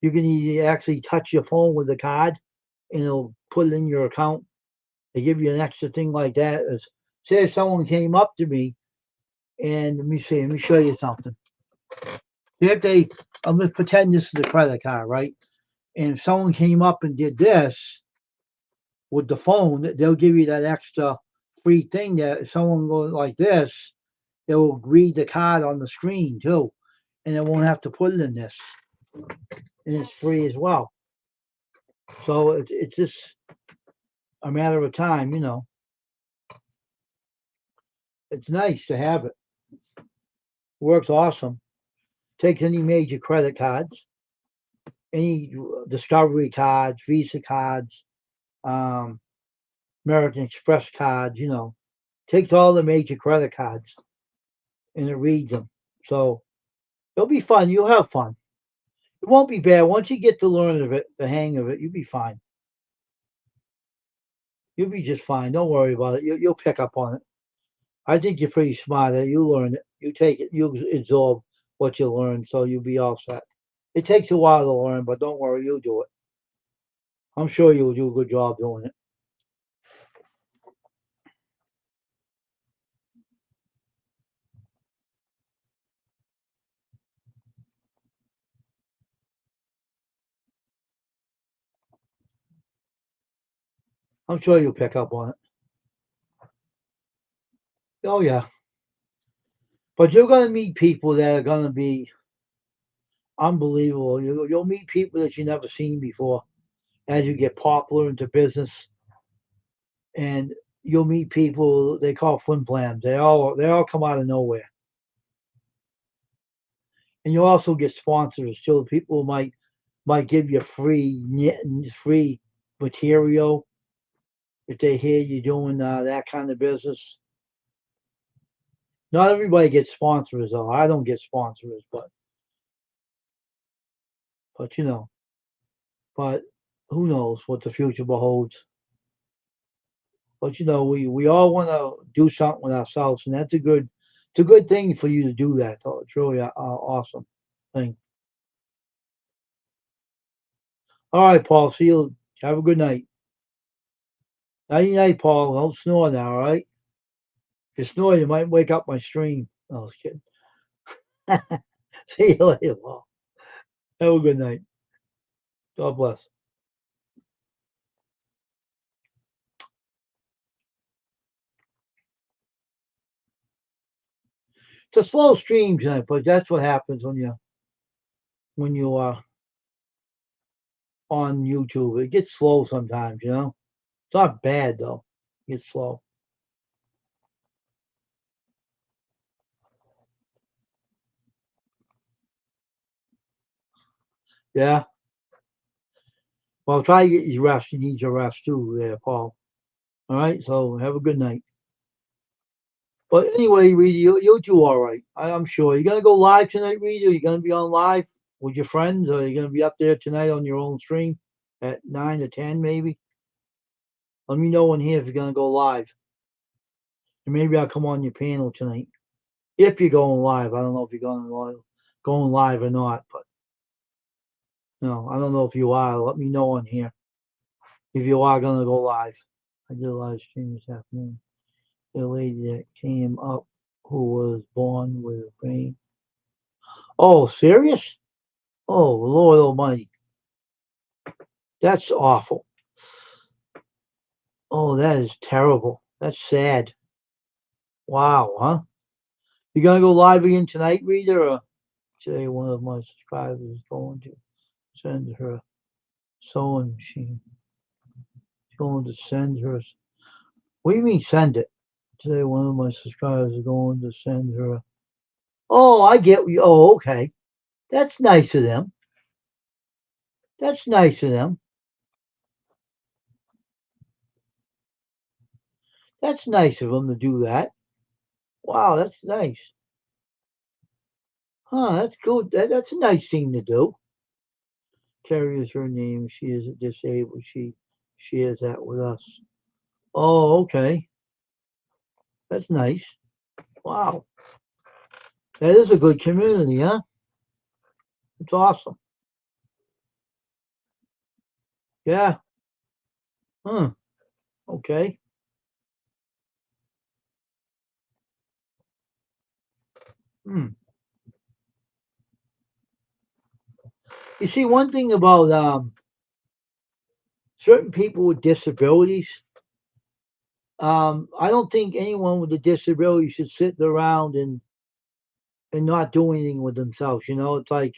you can actually touch your phone with the card, and it'll put it in your account. They give you an extra thing like that. Say if someone came up to me, and let me show you something. I'm gonna pretend this is a credit card, right? And if someone came up and did this with the phone, they'll give you that extra free thing that if someone goes like this, they will read the card on the screen too, and they won't have to put it in this, and it's free as well. So it's just a matter of time, you know. It's nice to have it. Works awesome. Takes any major credit cards, any Discovery cards, Visa cards, American Express cards, you know. Takes all the major credit cards and it reads them. So it'll be fun. You'll have fun. It won't be bad. Once you get the hang of it, you'll be fine. You'll be just fine. Don't worry about it. You'll pick up on it. I think you're pretty smart. You learn it. You take it. You absorb what you learn, so you'll be all set. It takes a while to learn, but don't worry, you'll do it. I'm sure you'll do a good job doing it. I'm sure you'll pick up on it. Oh yeah. But you're gonna meet people that are gonna be unbelievable. You'll meet people that you never seen before as you get popular into business, and you'll meet people they call flim flams. They all come out of nowhere, and you also get sponsors too. People might give you free material if they hear you doing that kind of business. Not everybody gets sponsors though. I don't get sponsors, but you know, but who knows what the future beholds. But you know, we all want to do something with ourselves, and it's a good thing for you to do that. Though it's really a awesome thing. All right, Paul. See you. Have a good night. Night night, Paul. Don't snore now. All right. If you snore, you might wake up my stream. No, I was kidding. See you later, Paul. Have a good night. God bless. It's a slow stream tonight, but that's what happens when you are on YouTube. It gets slow sometimes, you know. It's not bad though. It gets slow. Yeah. Well, try to get your rest. You need your rest too, there, Paul. All right. So have a good night. But anyway, Reedy, you'll do all right. I'm sure. You gonna go live tonight, Reedy? Are you gonna be on live with your friends? Or are you gonna be up there tonight on your own stream at 9 or 10 maybe? Let me know in here if you're gonna go live. And maybe I'll come on your panel tonight. If you're going live. I don't know if you're going live or not, but no, I don't know if you are. Let me know on here if you are gonna go live. I did a live stream this afternoon. The lady that came up who was born with a brain. Oh, serious? Oh, Lord Almighty. That's awful. Oh, that is terrible. That's sad. Wow, huh? You gonna go live again tonight, Reader? Or today one of my subscribers is going to send her sewing machine. She's going to send her. What do you mean send it? Today one of my subscribers is going to send her. Oh, I get you. Oh, okay. That's nice of them. That's nice of them. That's nice of them to do that. Wow, that's nice. Huh, that's good. That's a nice thing to do. Carrie is her name. She is disabled. She is that with us. Oh, okay. That's nice. Wow. That is a good community, huh? It's awesome. Yeah. Huh. Okay. Hmm. You see, one thing about certain people with disabilities, I don't think anyone with a disability should sit around and not do anything with themselves. You know, it's like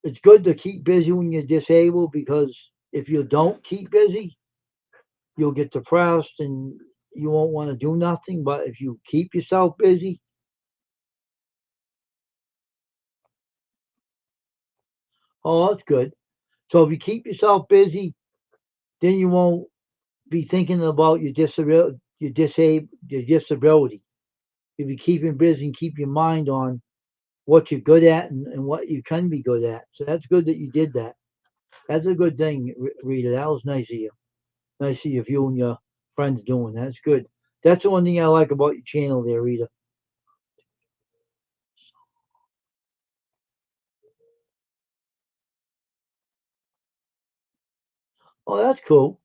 it's good to keep busy when you're disabled because if you don't keep busy, you'll get depressed and you won't want to do nothing. But if you keep yourself busy, oh, that's good. So if you keep yourself busy, then you won't be thinking about your disability. You'll be keeping busy and keep your mind on what you're good at and what you can be good at. So that's good that you did that. That's a good thing, Rita. That was nice of you. Nice of you and your friends doing. That's good. That's the one thing I like about your channel there, Rita. Oh, that's cool.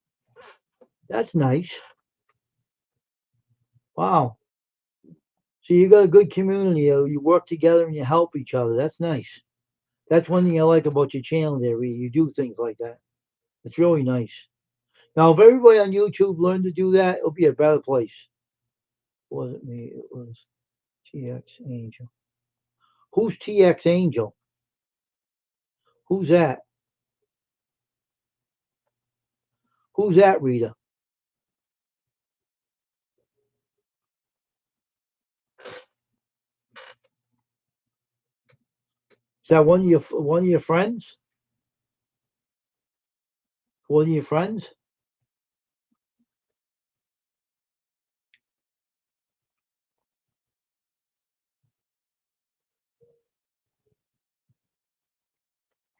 That's nice. Wow. So you got a good community. You work together and you help each other. That's nice. That's one thing I like about your channel there, Rita. You do things like that. It's really nice. Now, if everybody on YouTube learned to do that, it'll be a better place. It wasn't me. It was TX Angel. Who's TX Angel? Who's that? Who's that, Rita? Is that one of your friends? One of your friends?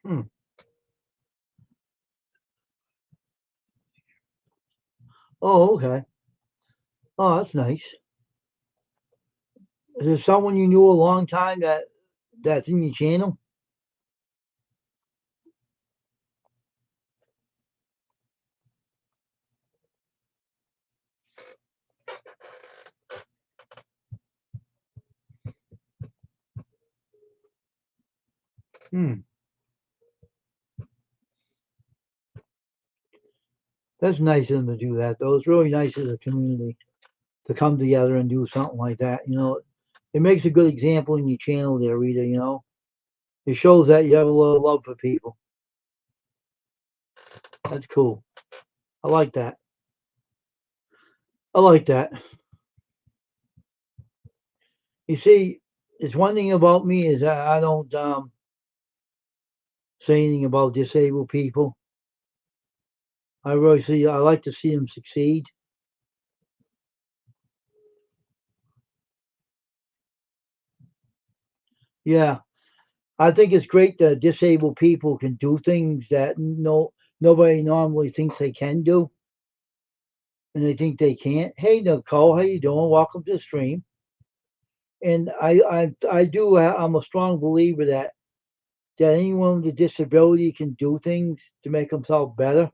Hmm. Oh, okay. Oh, that's nice. Is there someone you knew a long time that's in your channel? Hmm. That's nice of them to do that, though. It's really nice as a community to come together and do something like that. It makes a good example in your channel there, Rita. It shows that you have a little love for people. That's cool. I like that. I like that. You see, it's one thing about me is I don't say anything about disabled people. I like to see them succeed. Yeah, I think it's great that disabled people can do things that nobody normally thinks they can do, and they think they can't. Hey, Nicole, how you doing? Welcome to the stream. And I'm a strong believer that anyone with a disability can do things to make themselves better.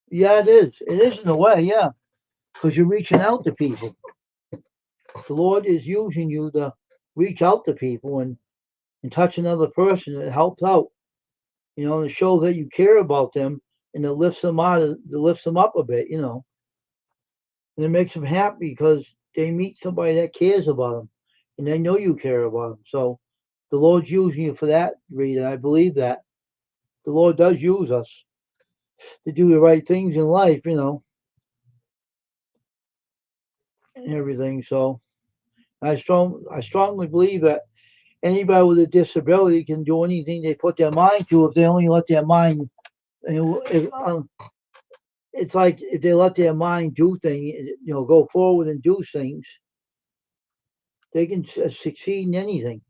Yeah, it is. It is in a way, yeah, because you're reaching out to people. The Lord is using you to reach out to people and touch another person. It helps out, and it shows that you care about them, and it lifts them up a bit, and it makes them happy because they meet somebody that cares about them, and they know you care about them. So the Lord's using you for that, Rita. I believe that the Lord does use us to do the right things in life, and everything. So I strongly believe that anybody with a disability can do anything they put their mind to if they only let their mind. It's like if they let their mind do things, go forward and do things, they can succeed in anything.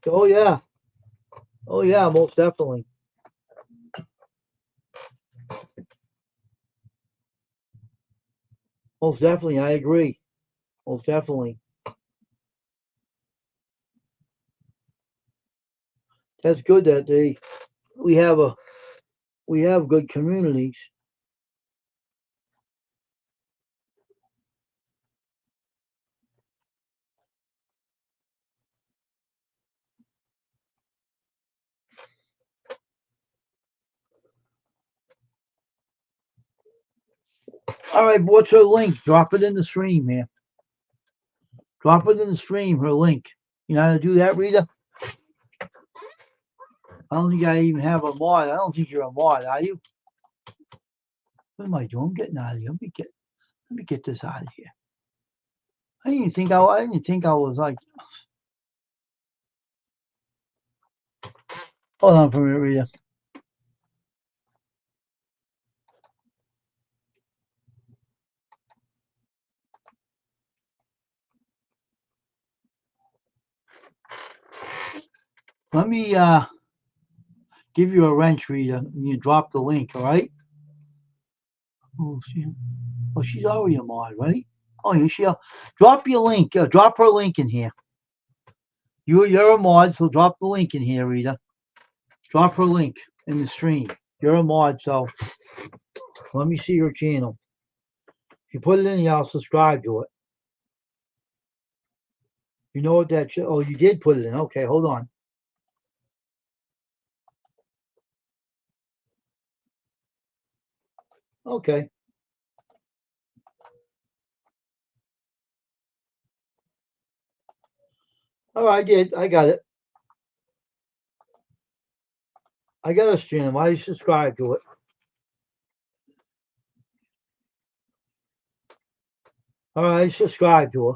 Oh yeah, oh yeah, most definitely, most definitely. I agree, most definitely. That's good that we have a we have good communities. All right, what's her link? Drop it in the stream, man. Drop it in the stream. Her link. You know how to do that, Rita? I don't think I even have a mod. I don't think you're a mod, are you? What am I doing? I'm getting out of here. Let me get this out of here. I didn't think I was like. Hold on for a minute, Rita. Let me give you a wrench, Rita, and you drop the link, all right? Oh, she's already a mod, right? Oh, yeah, drop your link. Drop her link in here. You're a mod, so drop the link in here, Rita. Drop her link in the stream. You're a mod, so let me see her channel. If you put it in here, I'll subscribe to it. You know what that? Oh, you did put it in. Okay, hold on. Okay. Oh, I did. I got it. I got a channel. I subscribe to it. All right, I subscribe to her.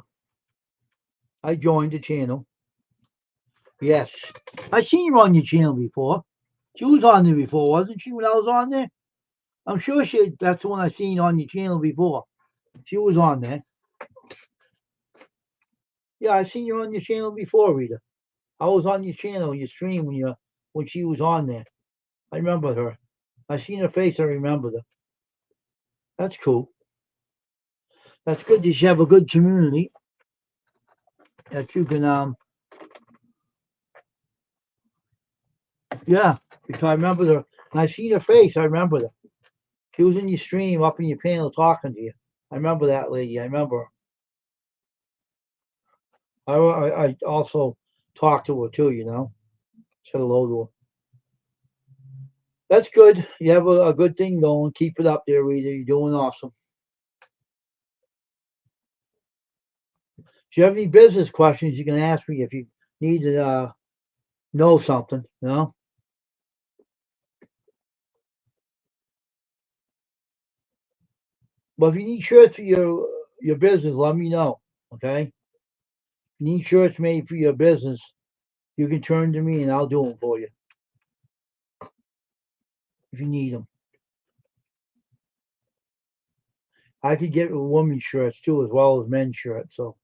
I joined the channel. Yes. I seen her on your channel before. She was on there before, wasn't she, when I was on there? I'm sure that's the one I seen on your channel before. She was on there. Yeah, I seen you on your channel before, Rita. I was on your channel, your stream when she was on there. I remember her. I seen her face, I remember her. That's cool. That's good that you have a good community that you can yeah, because I remember her. And I seen her face, I remember her. She was in your stream, up in your panel, talking to you. I remember that lady. I remember. I also talked to her too. Said hello to her. That's good. You have a good thing going. Keep it up there, Rita. You're doing awesome. If you have any business questions, you can ask me if you need to know something. But if you need shirts for your business, let me know. Okay. If you need shirts made for your business, you can turn to me and I'll do them for you if you need them. I could get women's shirts too, as well as men's shirts. So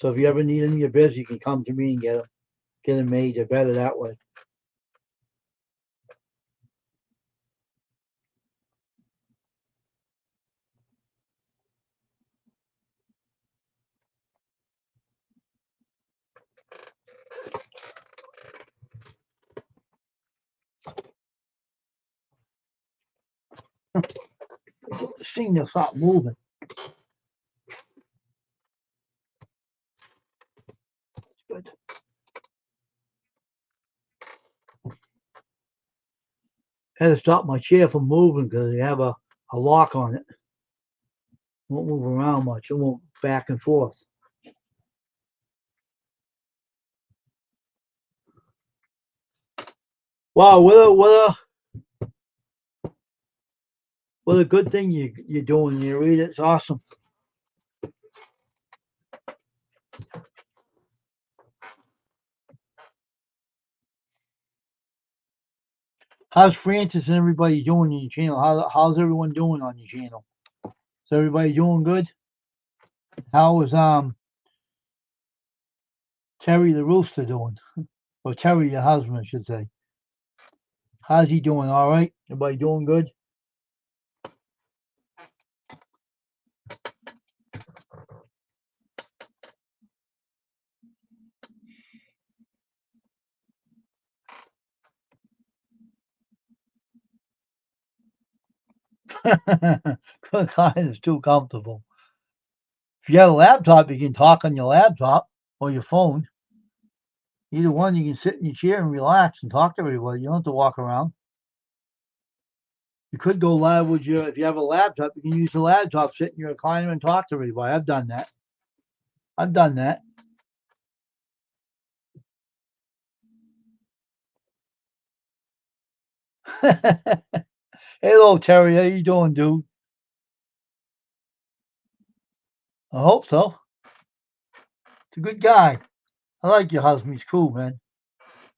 if you ever need them in your business, you can come to me and get them made. They're better that way. This thing to stop moving. That's good. Had to stop my chair from moving because they have a lock on it. Won't move around much. It won't back and forth. Wow, what a good thing you're doing here, Reed. It's awesome. How's Francis and everybody doing on your channel? How's everyone doing on your channel? Is everybody doing good? How is Terry the rooster doing? Or Terry, your husband, I should say. How's he doing? All right? Everybody doing good? Kind is too comfortable. If you have a laptop, you can talk on your laptop or your phone. Either one, you can sit in your chair and relax and talk to everybody. You don't have to walk around. You could go live with if you have a laptop, you can use the laptop, sit in your recliner and talk to everybody. I've done that. Hello, Terry. How you doing, dude? I hope so. He's a good guy. I like your husband. He's cool, man.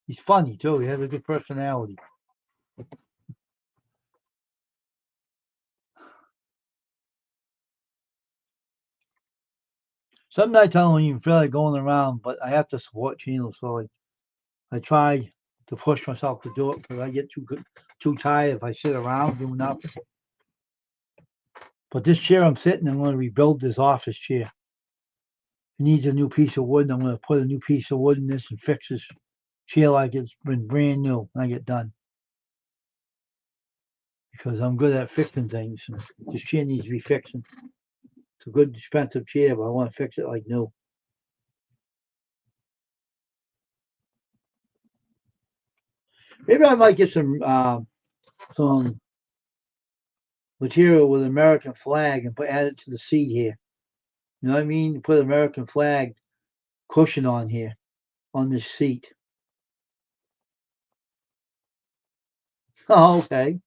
He's funny too. He has a good personality. Some nights I don't even feel like going around, but I have to support channels, so I try to push myself to do it because I get too tired if I sit around doing nothing. But this chair I'm sitting, I'm going to rebuild this office chair. It needs a new piece of wood, and I'm going to put a new piece of wood in this and fix this chair like it's been brand new when I get done. Because I'm good at fixing things. And this chair needs to be fixing. It's a good, expensive chair, but I want to fix it like new. Maybe I might get some material with American flag and add it to the seat here. You know what I mean? Put American flag cushion on here on this seat. Oh, okay.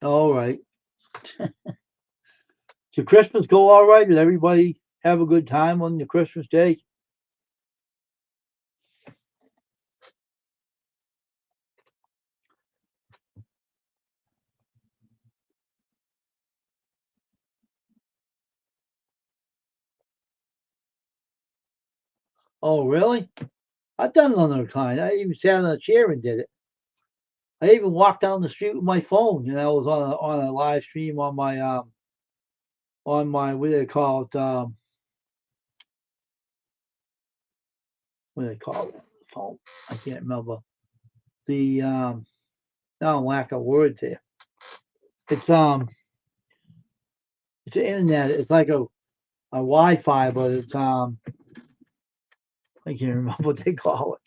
All right. Did Christmas go all right? Did everybody have a good time on the Christmas day? Oh, really? I've done it on the recline. I even sat on a chair and did it. I even walked down the street with my phone. I was on a live stream on my what do they call it? What do they call it? Phone. I can't remember. The now lack of words here. it's um it's the internet. It's like a Wi-Fi, but it's I can't remember what they call it.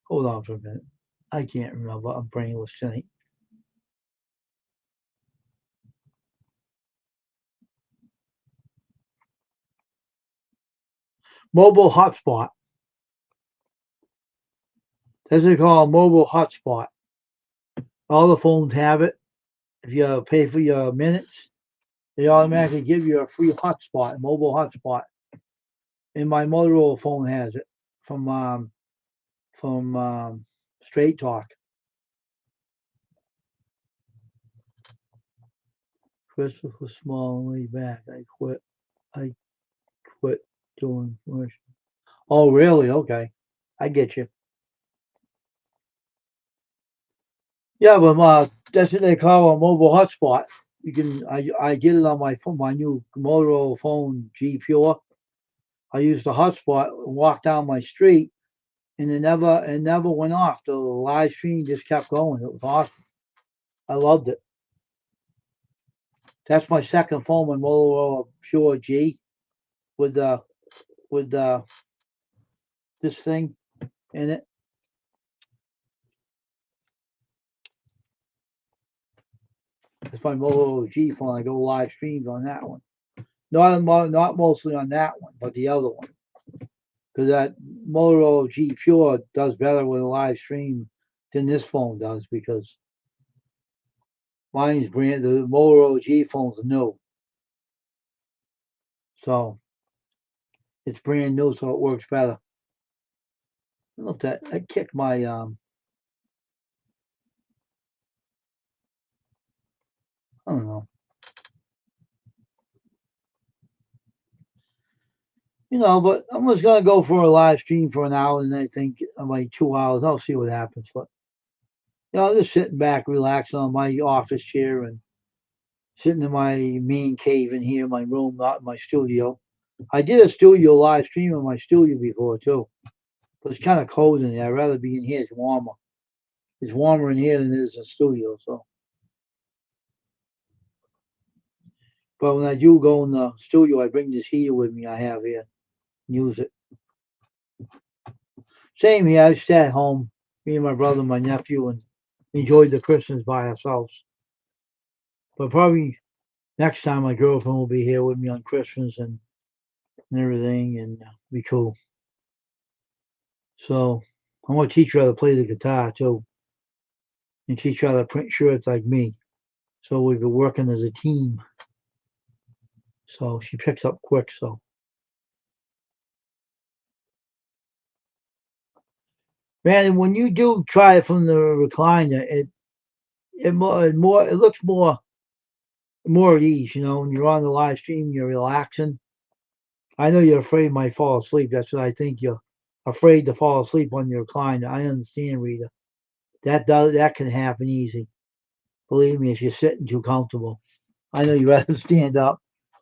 Hold on for a minute. I can't remember. I'm brainless tonight. Mobile hotspot. That's what they call a mobile hotspot. All the phones have it. If you pay for your minutes, they automatically give you a free hotspot, a mobile hotspot. And my Motorola phone has it from Straight Talk. Christopher Small way back. I quit doing commercial. Oh, really? Okay, I get you. Yeah, but that's what they call a mobile hotspot. You can I get it on my phone, my new Motorola phone G Pure. I used the hotspot and walked down my street, and it never went off. The live stream just kept going. It was awesome. I loved it. That's my second phone, my Motorola Pure G with this thing in it. It's my Motorola G phone. I go live streams on that one. Not mostly on that one, but the other one. Because that Motorola G Pure does better with a live stream than this phone does because the Motorola G phone's new. So it's brand new, so it works better. I looked at I kicked my I don't know. But I'm just gonna go for a live stream for an hour and I think like 2 hours. I'll see what happens. But I'm just sitting back, relaxing on my office chair and sitting in my main cave in here, my room, not in my studio. I did a studio live stream in my studio before too. But it's kind of cold in there. I'd rather be in here. It's warmer. It's warmer in here than it is in the studio. So, but when I do go in the studio, I bring this heater with me. I have here, use it. Same here. I stay at home, me and my brother, and my nephew, and enjoyed the Christmas by ourselves. But probably next time my girlfriend will be here with me on Christmas and everything, and be cool. So I'm gonna teach her how to play the guitar too, and teach her how to print shirts like me. So we've been working as a team. So she picks up quick. So man, when you do try it from the recliner, it looks more at ease. When you're on the live stream, you're relaxing. I know you're afraid you might fall asleep. That's what I think. You're afraid to fall asleep on your recliner. I understand, Rita. That can happen easy. Believe me, if you're sitting too comfortable. I know you rather stand up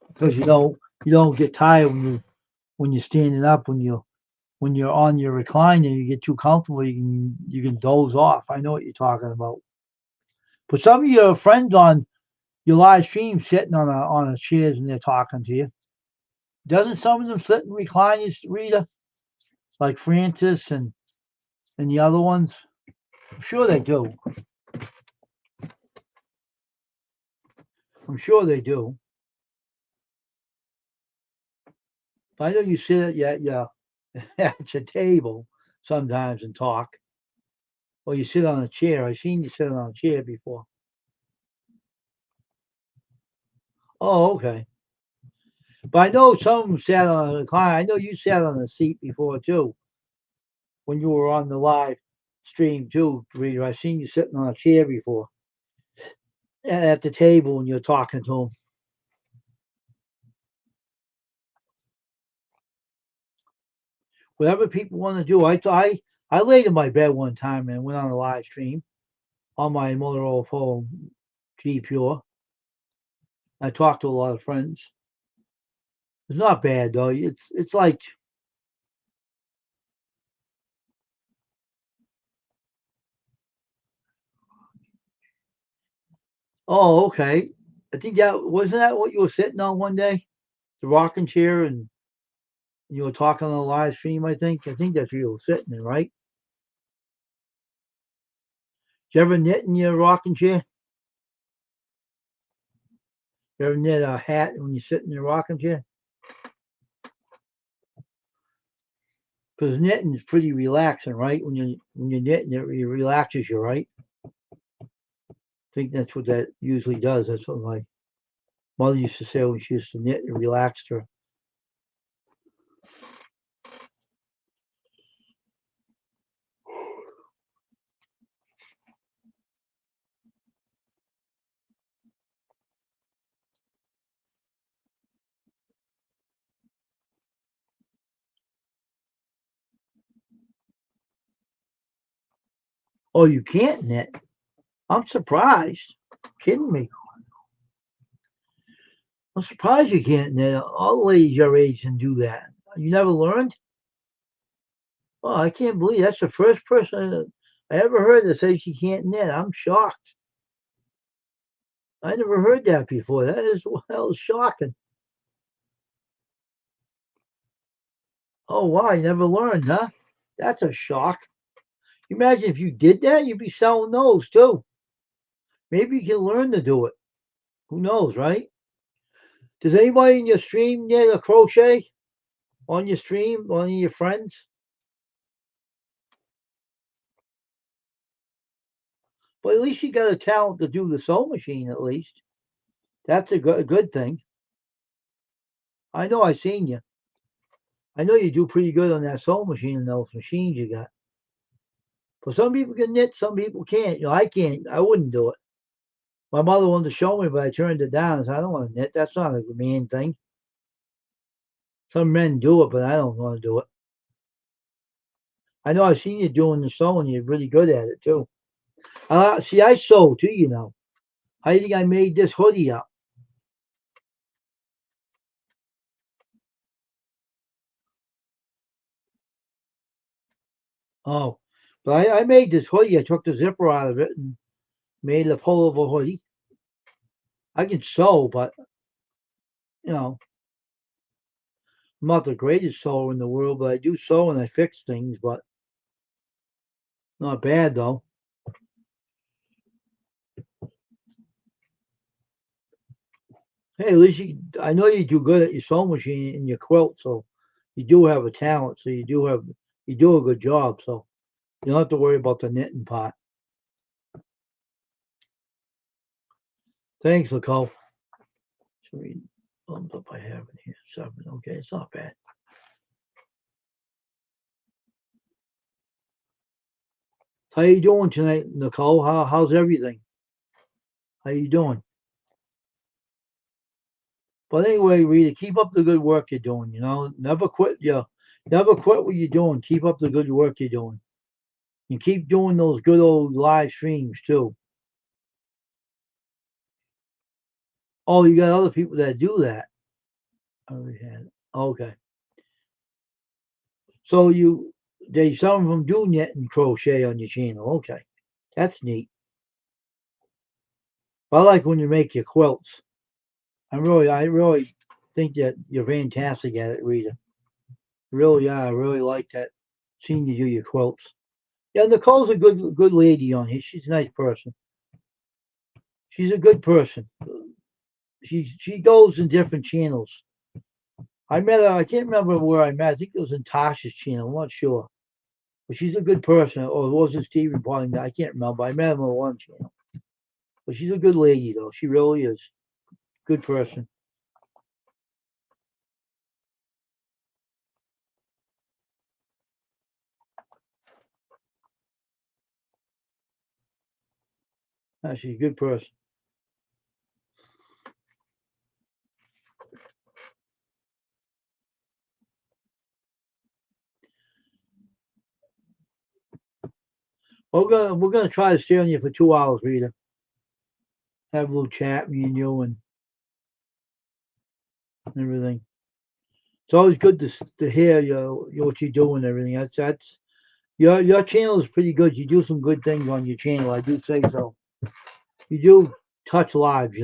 because you don't get tired when you're standing up. When you're on your recliner, you get too comfortable. You can doze off. I know what you're talking about. But some of your friends on your live stream sitting on a chairs and they're talking to you. Doesn't some of them sit in recliners, Rita? Like Francis and the other ones? I'm sure they do. I'm sure they do. But I know you sit at your table sometimes and talk, or you sit on a chair. I've seen you sit on a chair before. Oh, okay. But I know some of them sat on a recliner. I know you sat on a seat before too when you were on the live stream too, Rita. I've seen you sitting on a chair before at the table when you're talking to them. Whatever people want to do. I laid in my bed one time and went on a live stream on my Motorola phone G Pure. I talked to a lot of friends. It's not bad though. It's like Oh, okay. I think that wasn't that what you were sitting on one day, the rocking chair, and you were talking on the live stream. I think that's where you were sitting in, right? You ever knit in your rocking chair? You ever knit a hat when you sit in your rocking chair? Because knitting is pretty relaxing, right? When you're knitting, it relaxes you, right? I think that's what that usually does. That's what my mother used to say when she used to knit. It relaxed her. Oh, you can't knit? I'm surprised. Kidding me? I'm surprised you can't knit. All the ladies your age can do that. You never learned? Oh, I can't believe that's the first person I ever heard that say she can't knit. I'm shocked. I never heard that before. That is well shocking. Oh wow, you never learned, huh? That's a shock. Imagine if you did that, you'd be selling those too. Maybe you can learn to do it. Who knows, right? Does anybody in your stream knit a crochet on your stream? One of your friends? But at least you got a talent to do the sewing machine. At least that's a good thing. I know I seen you. I know you do pretty good on that sewing machine and those machines you got. But some people can knit, some people can't. I can't. I wouldn't do it. My mother wanted to show me, but I turned it down. I said, I don't want to knit. That's not a man thing. Some men do it, but I don't want to do it. I know I've seen you doing the sewing. You're really good at it too. See, I sew too. How do you think I made this hoodie up? Oh, but I made this hoodie. I took the zipper out of it and made a pullover hoodie. I can sew, but you know, I'm not the greatest sewer in the world, but I do sew and I fix things. But not bad though. Hey, at least I know you do good at your sewing machine and your quilt, so you do have a talent. So you do a good job. So you don't have to worry about the knitting part. Thanks, Nicole. So we bumped up I have in here 7. Okay, it's not bad. How you doing tonight, Nicole? How's everything? How you doing? But anyway, Rita, keep up the good work you're doing. Never quit. Never quit what you're doing. Keep up the good work you're doing, and keep doing those good old live streams too. Oh, you got other people that do that. Oh, we had it. Okay, so some of them do knit and crochet on your channel. Okay, that's neat. I like when you make your quilts. I really think that you're fantastic at it, Rita. Really, yeah, I really like that. Seeing you do your quilts. Yeah, Nicole's a good lady on here. She's a nice person. She's a good person. She goes in different channels. I met her. I can't remember where I met. I think it was in Tasha's channel. I'm not sure, but she's a good person. Or it wasn't Stephen Pauling. I can't remember. I met him on one channel. But she's a good lady, though. She really is. Good person. She's a good person. We're gonna try to stay on you for 2 hours, Rita. Have a little chat, me and you, and everything. It's always good to hear what you do and everything. That's your channel is pretty good. You do some good things on your channel. I do say so. You do touch lives,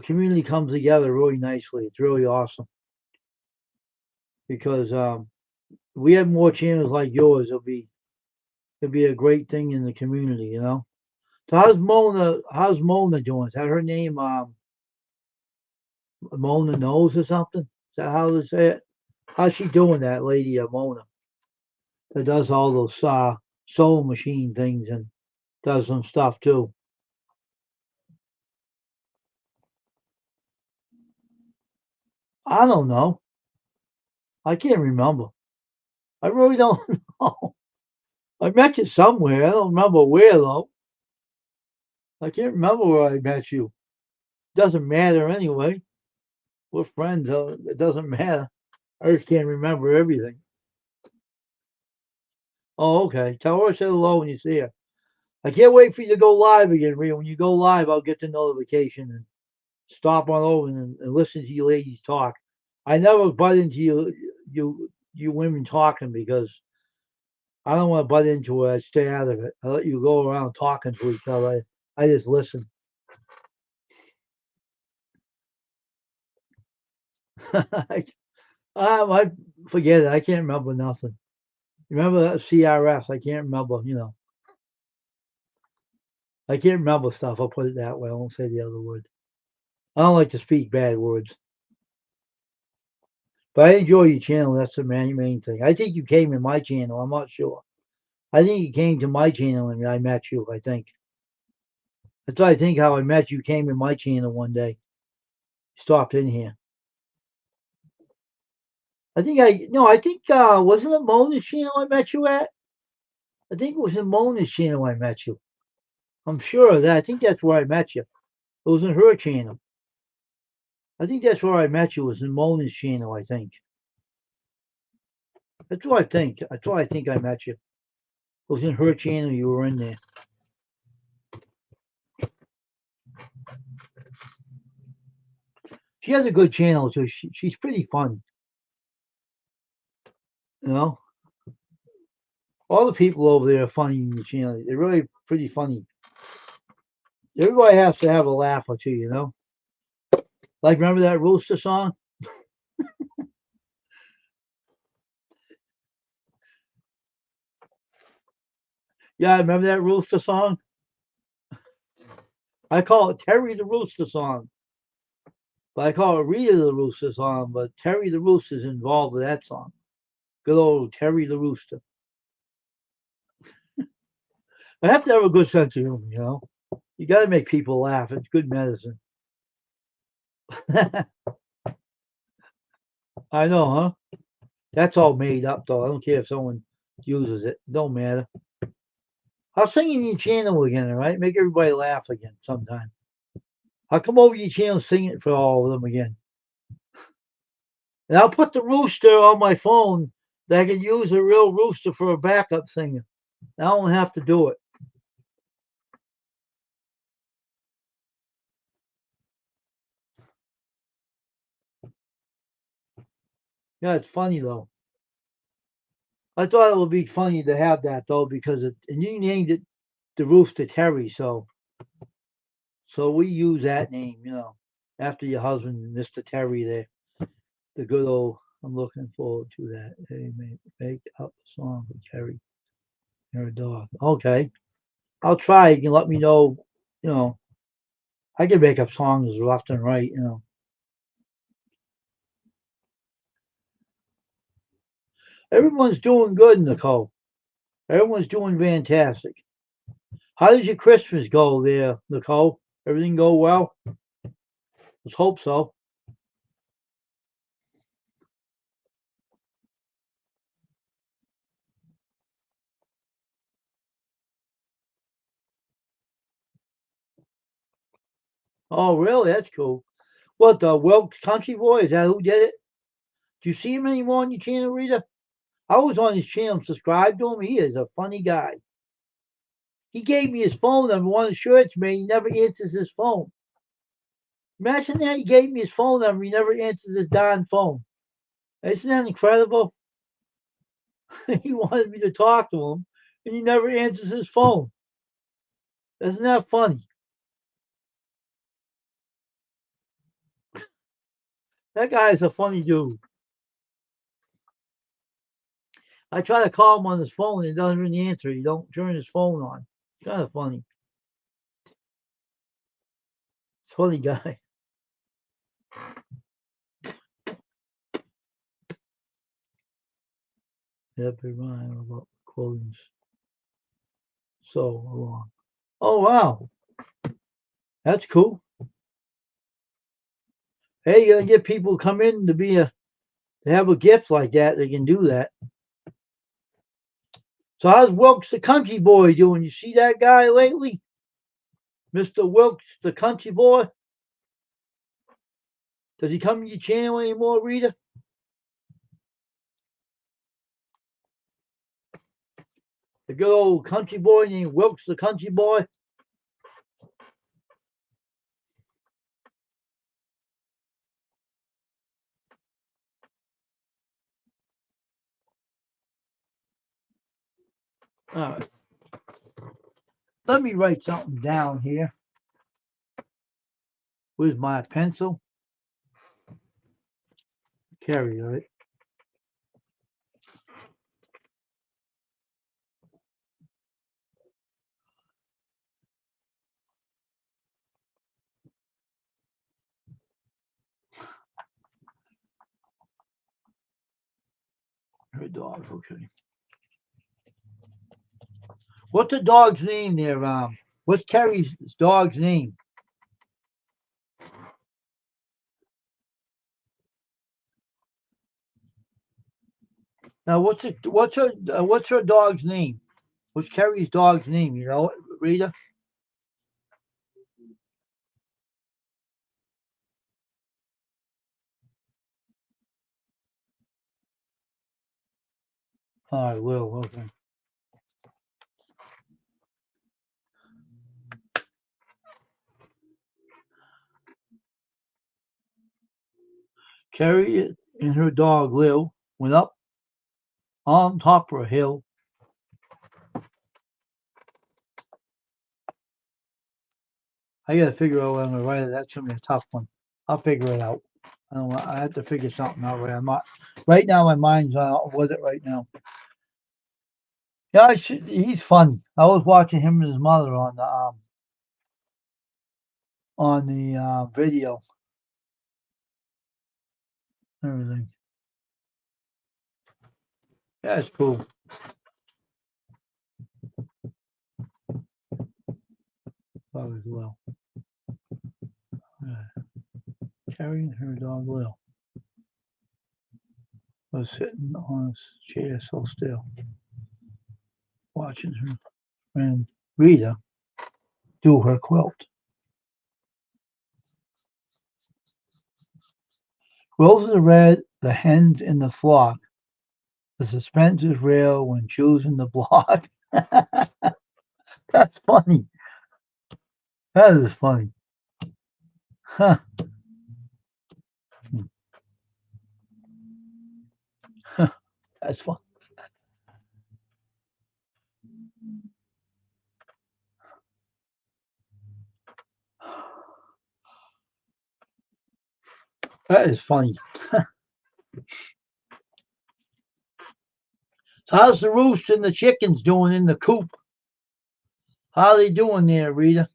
community comes together really nicely. It's really awesome because we have more channels like yours. It'll be a great thing in the community. So how's Mona doing? Is that her name? Mona Knows or something? Is that how they say it? How's she doing, that lady, Mona, that does all those sewing machine things and does some stuff too? I don't know. I can't remember. I really don't know. I met you somewhere. I don't remember where though. I can't remember where I met you. Doesn't matter anyway. We're friends, so it doesn't matter. I just can't remember everything. Oh, okay. Tell her I said hello when you see her. I can't wait for you to go live again, Rhea. When you go live, I'll get the notification and stop on over and listen to you ladies talk. I never butt into you women talking because I don't want to butt into it. I stay out of it. I let you go around talking to each other. I just listen. I forget it. I can't remember nothing. Remember that CRS? I can't remember. I can't remember stuff. I'll put it that way. I won't say the other word. I don't like to speak bad words. But I enjoy your channel. That's the main thing. I think you came in my channel. I'm not sure. I think you came to my channel when I met you. I think. That's what I think how I met you. Came in my channel one day. Stopped in here. I think wasn't it Mona's channel I met you at? I think it was in Mona's channel I met you. I'm sure of that. I think that's where I met you. It was in her channel. I think that's where I met you. It was in Mona's channel. I think. That's what I think. That's why I think I met you. It was in her channel. You were in there. She has a good channel too. She's pretty fun. All the people over there are funny in the channel. They're really pretty funny. Everybody has to have a laugh or two. Like, remember that Rooster song? Yeah, I remember that Rooster song. I call it Terry the Rooster song. But I call it Rita the Rooster song. But Terry the Rooster's involved with that song. Good old Terry the Rooster. I have to have a good sense of humor. You got to make people laugh. It's good medicine. I know, huh? That's all made up, though. I don't care if someone uses it. Don't matter. I'll sing in your channel again, all right? Make everybody laugh again sometime. I'll come over your channel and sing it for all of them again. And I'll put the rooster on my phone that I can use a real rooster for a backup singer. I don't have to do it. Yeah, it's funny though. I thought it would be funny to have that though because and you named it the rooster Terry, so we use that name, after your husband, Mr. Terry there. The good old. I'm looking forward to that. Hey, make up a song for Terry and her dog. Okay, I'll try. You can let me know. You know, I can make up songs left and right. Everyone's doing good, Nicole. Everyone's doing fantastic. How did your Christmas go there, Nicole? Everything go well? Let's hope so. Oh, really? That's cool. What, the Wilkes Country Boy? Is that who did it? Do you see him anymore on your channel, Rita? I was on his channel, subscribed to him. He is a funny guy. He gave me his phone number, one of the shirts made. He never answers his phone. Imagine that. He gave me his phone number. He never answers his darn phone. Isn't that incredible? He wanted me to talk to him, and he never answers his phone. Isn't that funny? That guy is a funny dude. I try to call him on his phone. He doesn't really answer. He don't turn his phone on. It's kind of funny. It's a funny guy. That big rhyme about clothing so long. Oh wow, that's cool. Hey, you gotta get people to come in to have a gift like that. They can do that. So how's Wilkes the country boy doing? You see that guy lately, Mr. Wilkes the country boy? Does he come to your channel anymore, Rita? The good old country boy named Wilkes the country boy. All right. Let me write something down here. Where's my pencil? Carry, all right. Her dog, okay. What's the dog's name there? What's Carrie's dog's name? Now, what's her dog's name? What's Carrie's dog's name? You know, Rita? All right, Will. Okay. Carrie and her dog Lil went up on top of a hill. I gotta figure out what I'm gonna write it. That's gonna be a tough one. I'll figure it out. I have to figure something out. Right, I'm not right now. My mind's with it right now. Yeah, he's funny. I was watching him and his mother on the video. Everything. Yeah, it's cool. Dog as well. Carrying her dog Lil was sitting on a chair so still, watching her friend Rita do her quilt. Roses are red, the hens in the flock. The suspense is real when choosing the block. That's funny. That is funny. Huh. That's fun. That is funny. So how's the roost and the chickens doing in the coop? How are they doing there, Rita?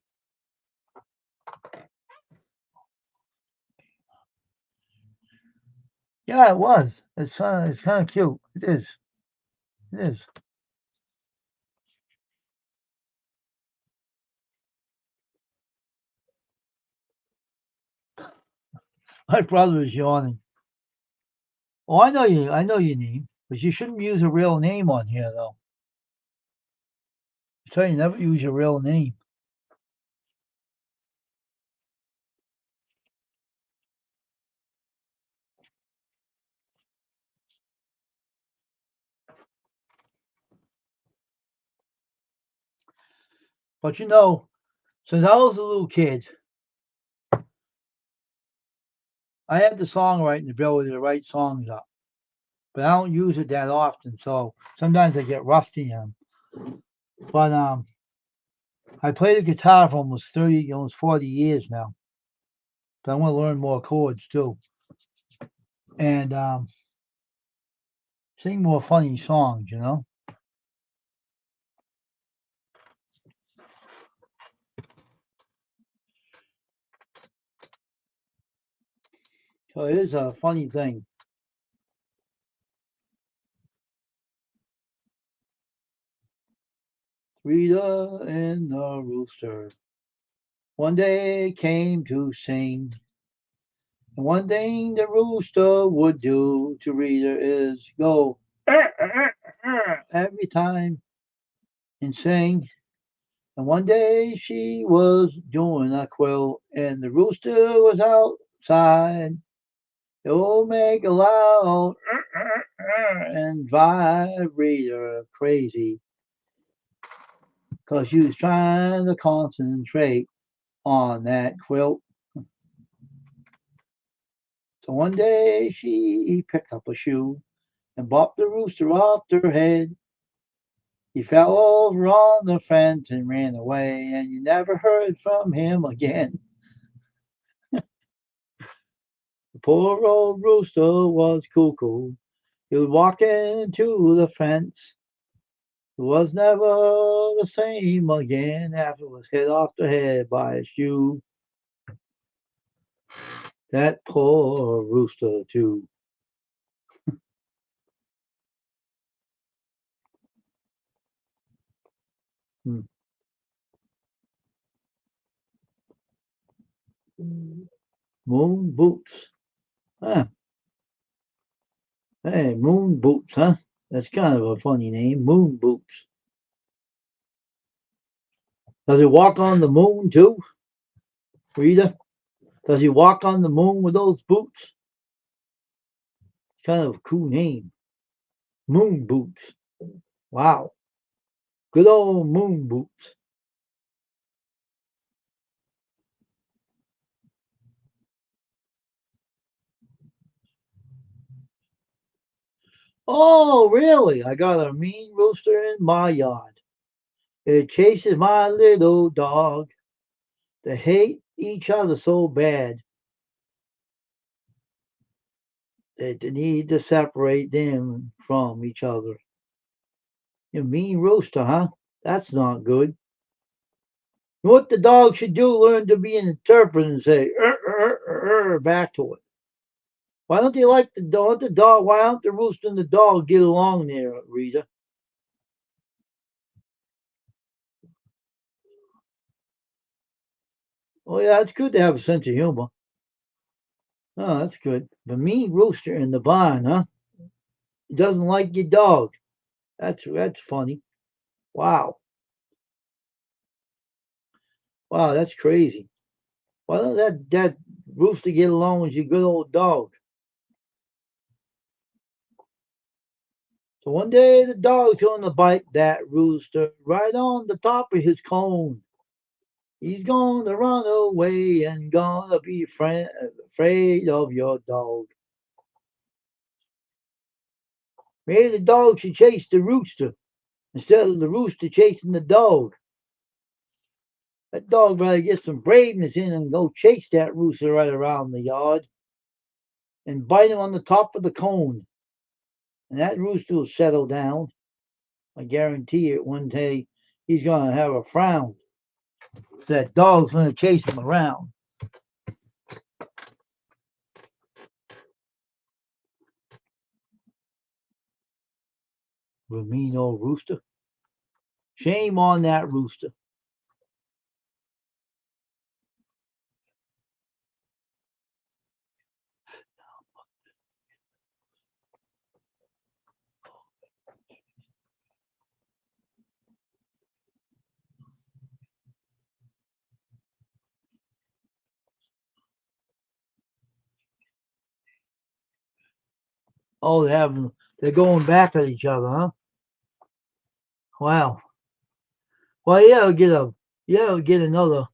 Yeah, it was. It's kind of cute. It is. It is. My brother is yawning. Oh, I know you. I know your name, but you shouldn't use a real name on here, though. I tell you, never use your real name. But you know, since I was a little kid, I had the songwriting ability to write songs up, but I don't use it that often. So sometimes I get rusty on them. But I played the guitar for almost 30, almost 40 years now. But I want to learn more chords too. And sing more funny songs, you know? So it is a funny thing. Rita and the rooster one day came to sing. And one thing the rooster would do to Rita is go every time and sing. And one day she was doing a quilt, and the rooster was outside. It will make a loud and drive Rita crazy, 'cause she was trying to concentrate on that quilt. So one day she picked up a shoe and bopped the rooster off her head. He fell over on the fence and ran away, and you never heard from him again. The poor old rooster was cuckoo. He was walking to the fence. It was never the same again after it was hit off the head by a shoe. That poor rooster, too. Hmm. Moon boots. Huh. Hey, moon boots, huh? That's kind of a funny name. Moon boots. Does it walk on the moon, too, Rita? Does he walk on the moon with those boots? Kind of a cool name. Moon boots. Wow. Good old moon boots. Oh, really? I got a mean rooster in my yard. It chases my little dog. They hate each other so bad that they need to separate them from each other. You mean rooster, huh? That's not good. What the dog should do, learn to be an interpreter and say, back to it. Why don't they like the dog? Why don't the rooster and the dog get along there, Rita? Oh, yeah, it's good to have a sense of humor. Oh, that's good. The mean rooster in the barn, huh? He doesn't like your dog. That's funny. Wow. Wow, that's crazy. Why don't that rooster get along with your good old dog? So one day the dog's going to bite that rooster right on the top of his cone. He's going to run away and gonna be afraid of your dog. Maybe the dog should chase the rooster instead of the rooster chasing the dog. That dog better get some braveness in and go chase that rooster right around the yard and bite him on the top of the cone. And that rooster will settle down. I guarantee it one day he's going to have a frown. That dog's going to chase him around. The mean old rooster. Shame on that rooster. Oh, they're going back at each other, huh? Wow. Well, get another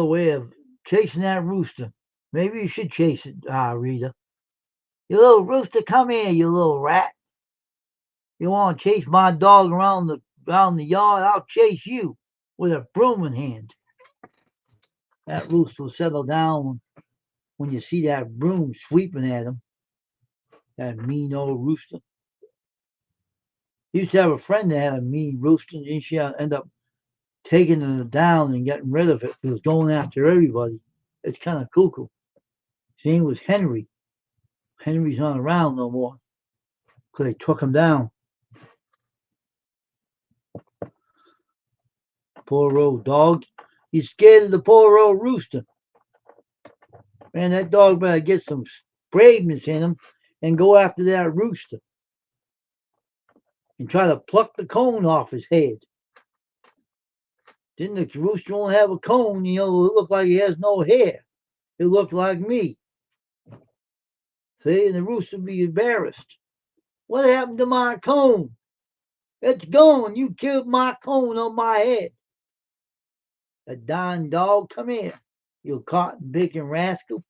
way of chasing that rooster. Maybe you should chase it, Rita. You little rooster, come here, you little rat. You want to chase my dog around the yard? I'll chase you. with a broom in hand. That rooster will settle down when you see that broom sweeping at him. That mean old rooster. He used to have a friend that had a mean rooster, and she ended up taking it down and getting rid of it. He was going after everybody. It's kind of cuckoo. His name was Henry. Henry's not around no more because they took him down. Poor old dog. He's scared of the poor old rooster. Man, that dog better get some braveness in him and go after that rooster and try to pluck the cone off his head. Then the rooster won't have a cone, it look like he has no hair. It look like me. See, and the rooster will be embarrassed. What happened to my cone? It's gone. You killed my cone on my head. A darn dog, come here. You cotton picking rascal.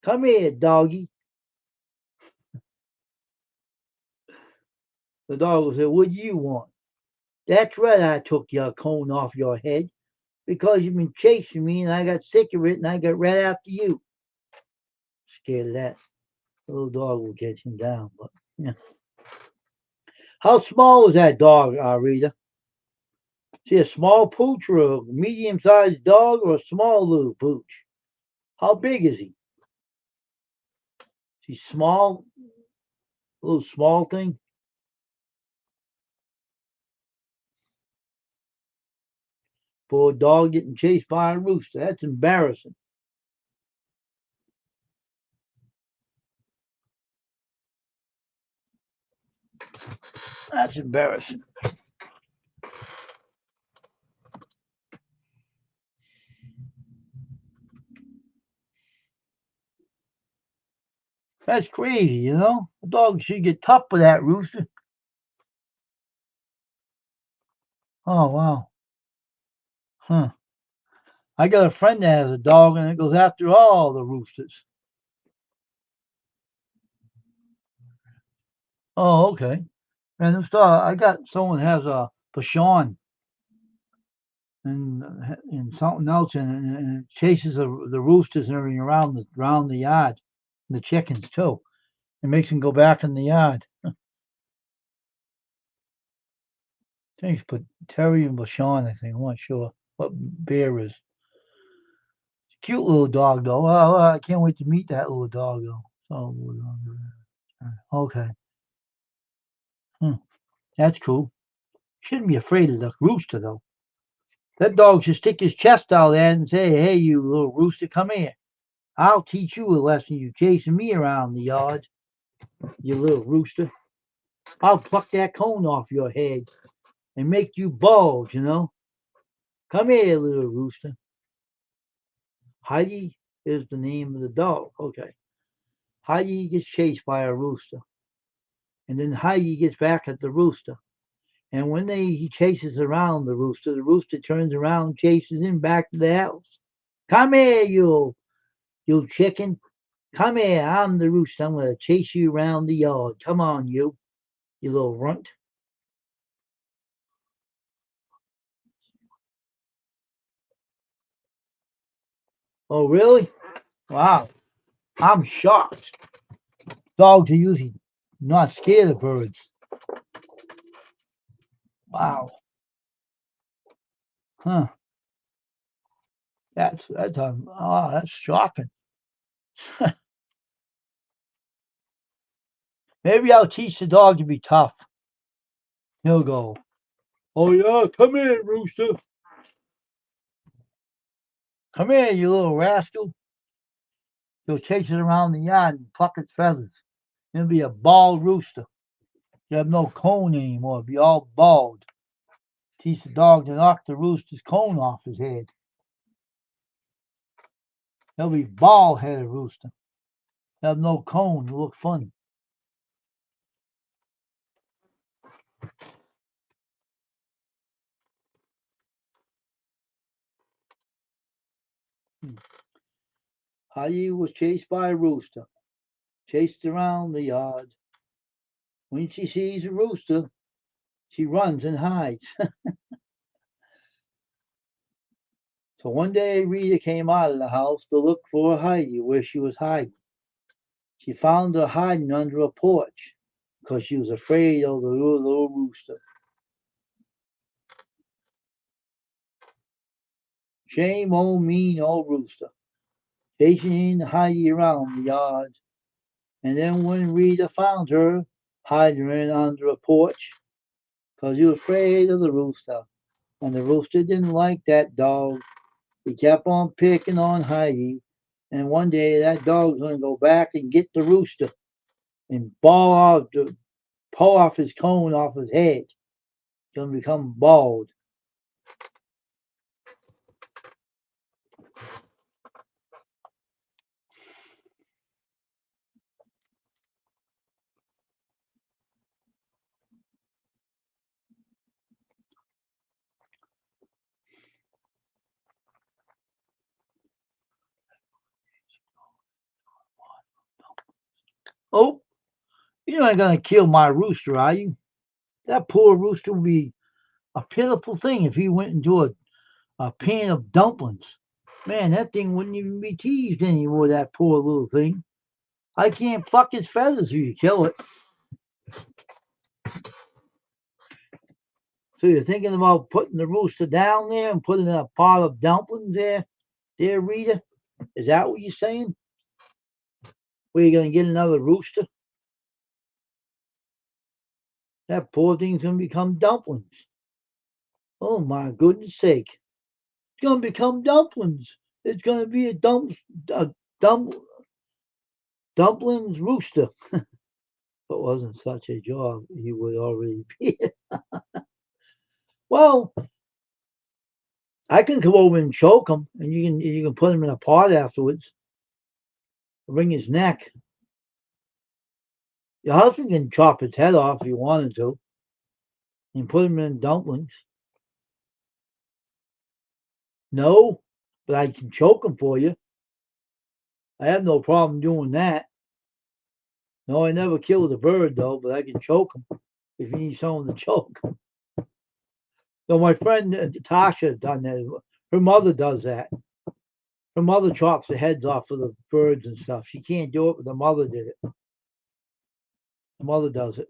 Come here, doggy. The dog will say, what do you want? That's right, I took your cone off your head because you've been chasing me and I got sick of it and I got right after you. Scared of that. The little dog will catch him down. But yeah. How small is that dog, Rita? Is he a small pooch or a medium-sized dog or a small little pooch? How big is he? Is he small? A little small thing? Poor dog getting chased by a rooster. That's embarrassing. That's embarrassing. That's crazy, The dog should get tough with that rooster. Oh, wow. Huh. I got a friend that has a dog and it goes after all the roosters. Oh, okay. And I got someone has a Bashan and something else and it chases the roosters and everything around the yard, and the chickens too. It makes them go back in the yard. Thanks, but Terry and Bashan, I think. I'm not sure what bear is. Cute little dog though. I can't wait to meet that little dog though. Okay. That's cool. Shouldn't be afraid of the rooster though. That dog should stick his chest out there and say, "Hey, you little rooster, come here. I'll teach you a lesson. You chasing me around the yard, you little rooster. I'll pluck that cone off your head and make you bald, Come here, little rooster." Heidi is the name of the dog. Okay. Heidi gets chased by a rooster. And then Heidi gets back at the rooster. And when he chases around the rooster turns around, chases him back to the house. Come here, you chicken. Come here. I'm the rooster. I'm going to chase you around the yard. Come on, you little runt. Oh, really? Wow. I'm shocked. Dogs are usually not scared of birds. Wow. Huh. That's shocking. Maybe I'll teach the dog to be tough. He'll go, "Oh yeah, come here, rooster. Come here, you little rascal." He'll chase it around the yard and pluck its feathers. It'll be a bald rooster. You have no cone anymore. It'll be all bald. Teach the dog to knock the rooster's cone off his head. He'll be bald-headed rooster. He'll have no cone. It'll look funny. Heidi was chased by a rooster. Chased around the yard. When she sees a rooster, she runs and hides. So one day Rita came out of the house to look for Heidi where she was hiding. She found her hiding under a porch because she was afraid of the little rooster. Shame old mean old rooster, chasing Heidi around the yard. And then when Rita found her hiding under a porch because he was afraid of the rooster, and the rooster didn't like that dog. He kept on picking on Heidi, and one day that dog's going to go back and get the rooster and pull off his cone off his head. He's going to become bald. Oh, you're not going to kill my rooster, are you? That poor rooster would be a pitiful thing if he went into a pan of dumplings. Man, that thing wouldn't even be teased anymore, that poor little thing. I can't pluck his feathers if you kill it. So you're thinking about putting the rooster down there and putting a pot of dumplings there, Rita? Is that what you're saying? Where you going to get another rooster? That poor thing's going to become dumplings. Oh my goodness sake. It's going to become dumplings. It's going to be a dumplings rooster. If it wasn't such a job, he would already be. Well, I can come over and choke him, and you can put him in a pot afterwards. Wring his neck. Your husband can chop his head off if he wanted to, and put him in dumplings. No, but I can choke him for you. I have no problem doing that. No, I never killed a bird though, but I can choke him if you need someone to choke. So my friend Tasha done that. Her mother does that. Her mother chops the heads off of the birds and stuff. She can't do it, but the mother did it. The mother does it.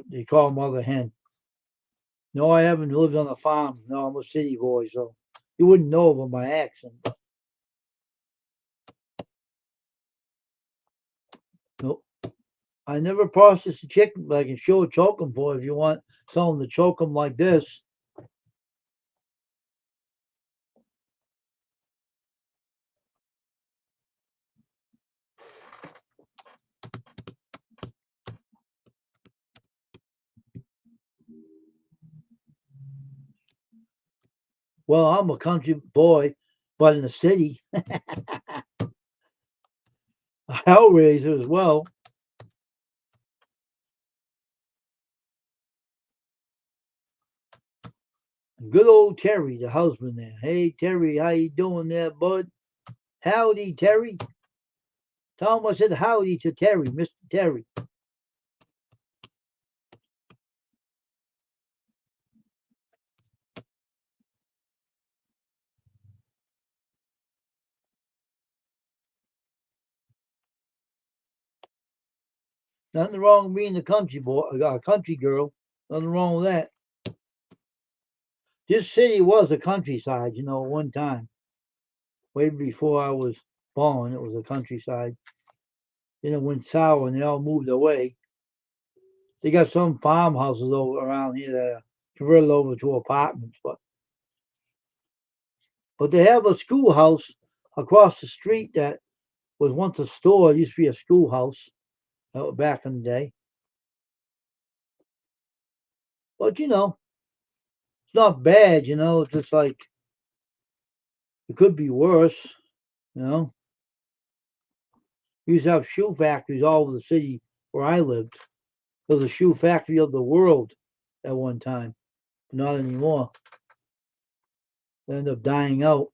They call her Mother Hen. No, I haven't lived on a farm. No, I'm a city boy, so you wouldn't know by my accent. Nope. I never processed a chicken, but I can sure choke them for if you want someone to choke them like this. Well, I'm a country boy, but in the city, a hellraiser as well. Good old Terry, the husband there. Hey, Terry, how you doing there, bud? Howdy, Terry. Tom said howdy to Terry, Mr. Terry. Nothing wrong with being a country boy, a country girl. Nothing wrong with that. This city was a countryside, one time. Way before I was born, it was a countryside. Then it went sour and they all moved away. They got some farmhouses over around here that are converted over to apartments, but they have a schoolhouse across the street that was once a store. It used to be a schoolhouse back in the day. But it's not bad. It's just like it could be worse. You know, we used to have shoe factories all over the city where I lived. It was a shoe factory of the world at one time. Not anymore. They ended up dying out.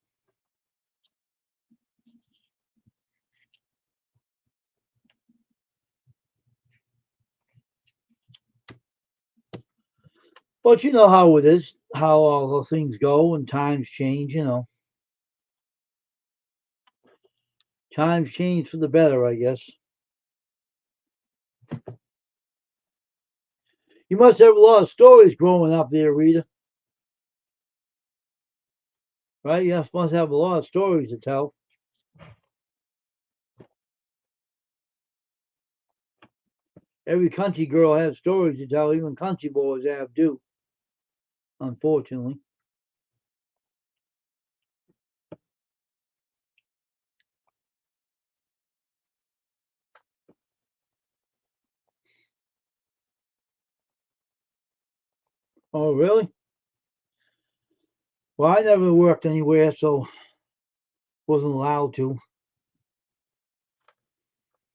But you know how it is, how all those things go and times change. Times change for the better, I guess. You must have a lot of stories growing up there, Rita. Right? You must have a lot of stories to tell. Every country girl has stories to tell. Even country boys have do, unfortunately. Oh, really? Well, I never worked anywhere, so wasn't allowed to.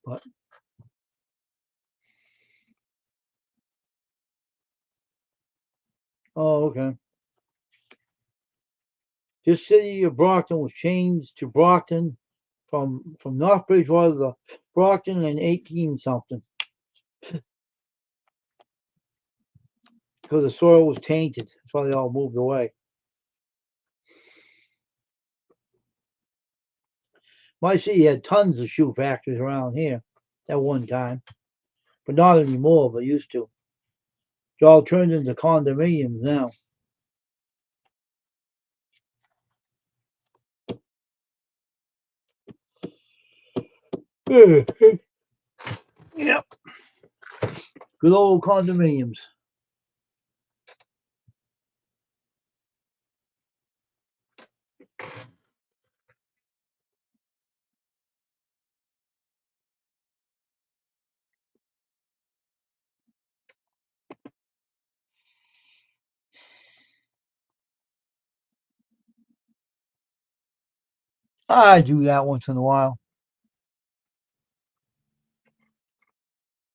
But oh, okay. This city of Brockton was changed to Brockton from North Bridgewater to Brockton in 18 something because the soil was tainted. That's why they all moved away. My city had tons of shoe factories around here at one time, but not anymore, but used to. It's all turned into condominiums now. Yep. Good old condominiums. I do that once in a while.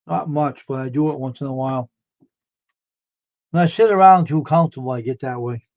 Not much, but I do it once in a while. When I sit around too comfortable, I get that way.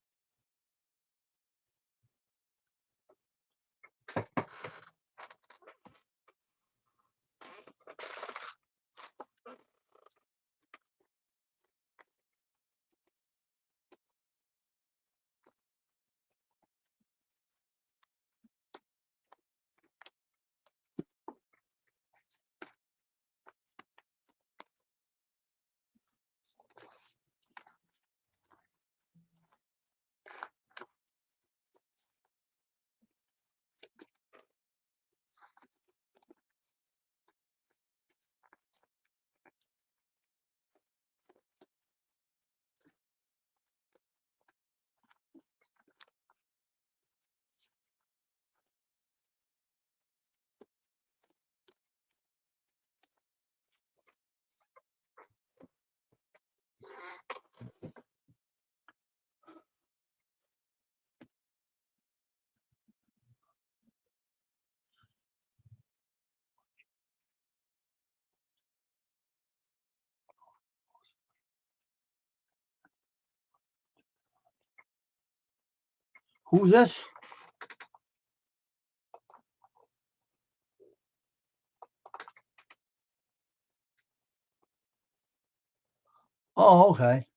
Who's this? Oh, okay.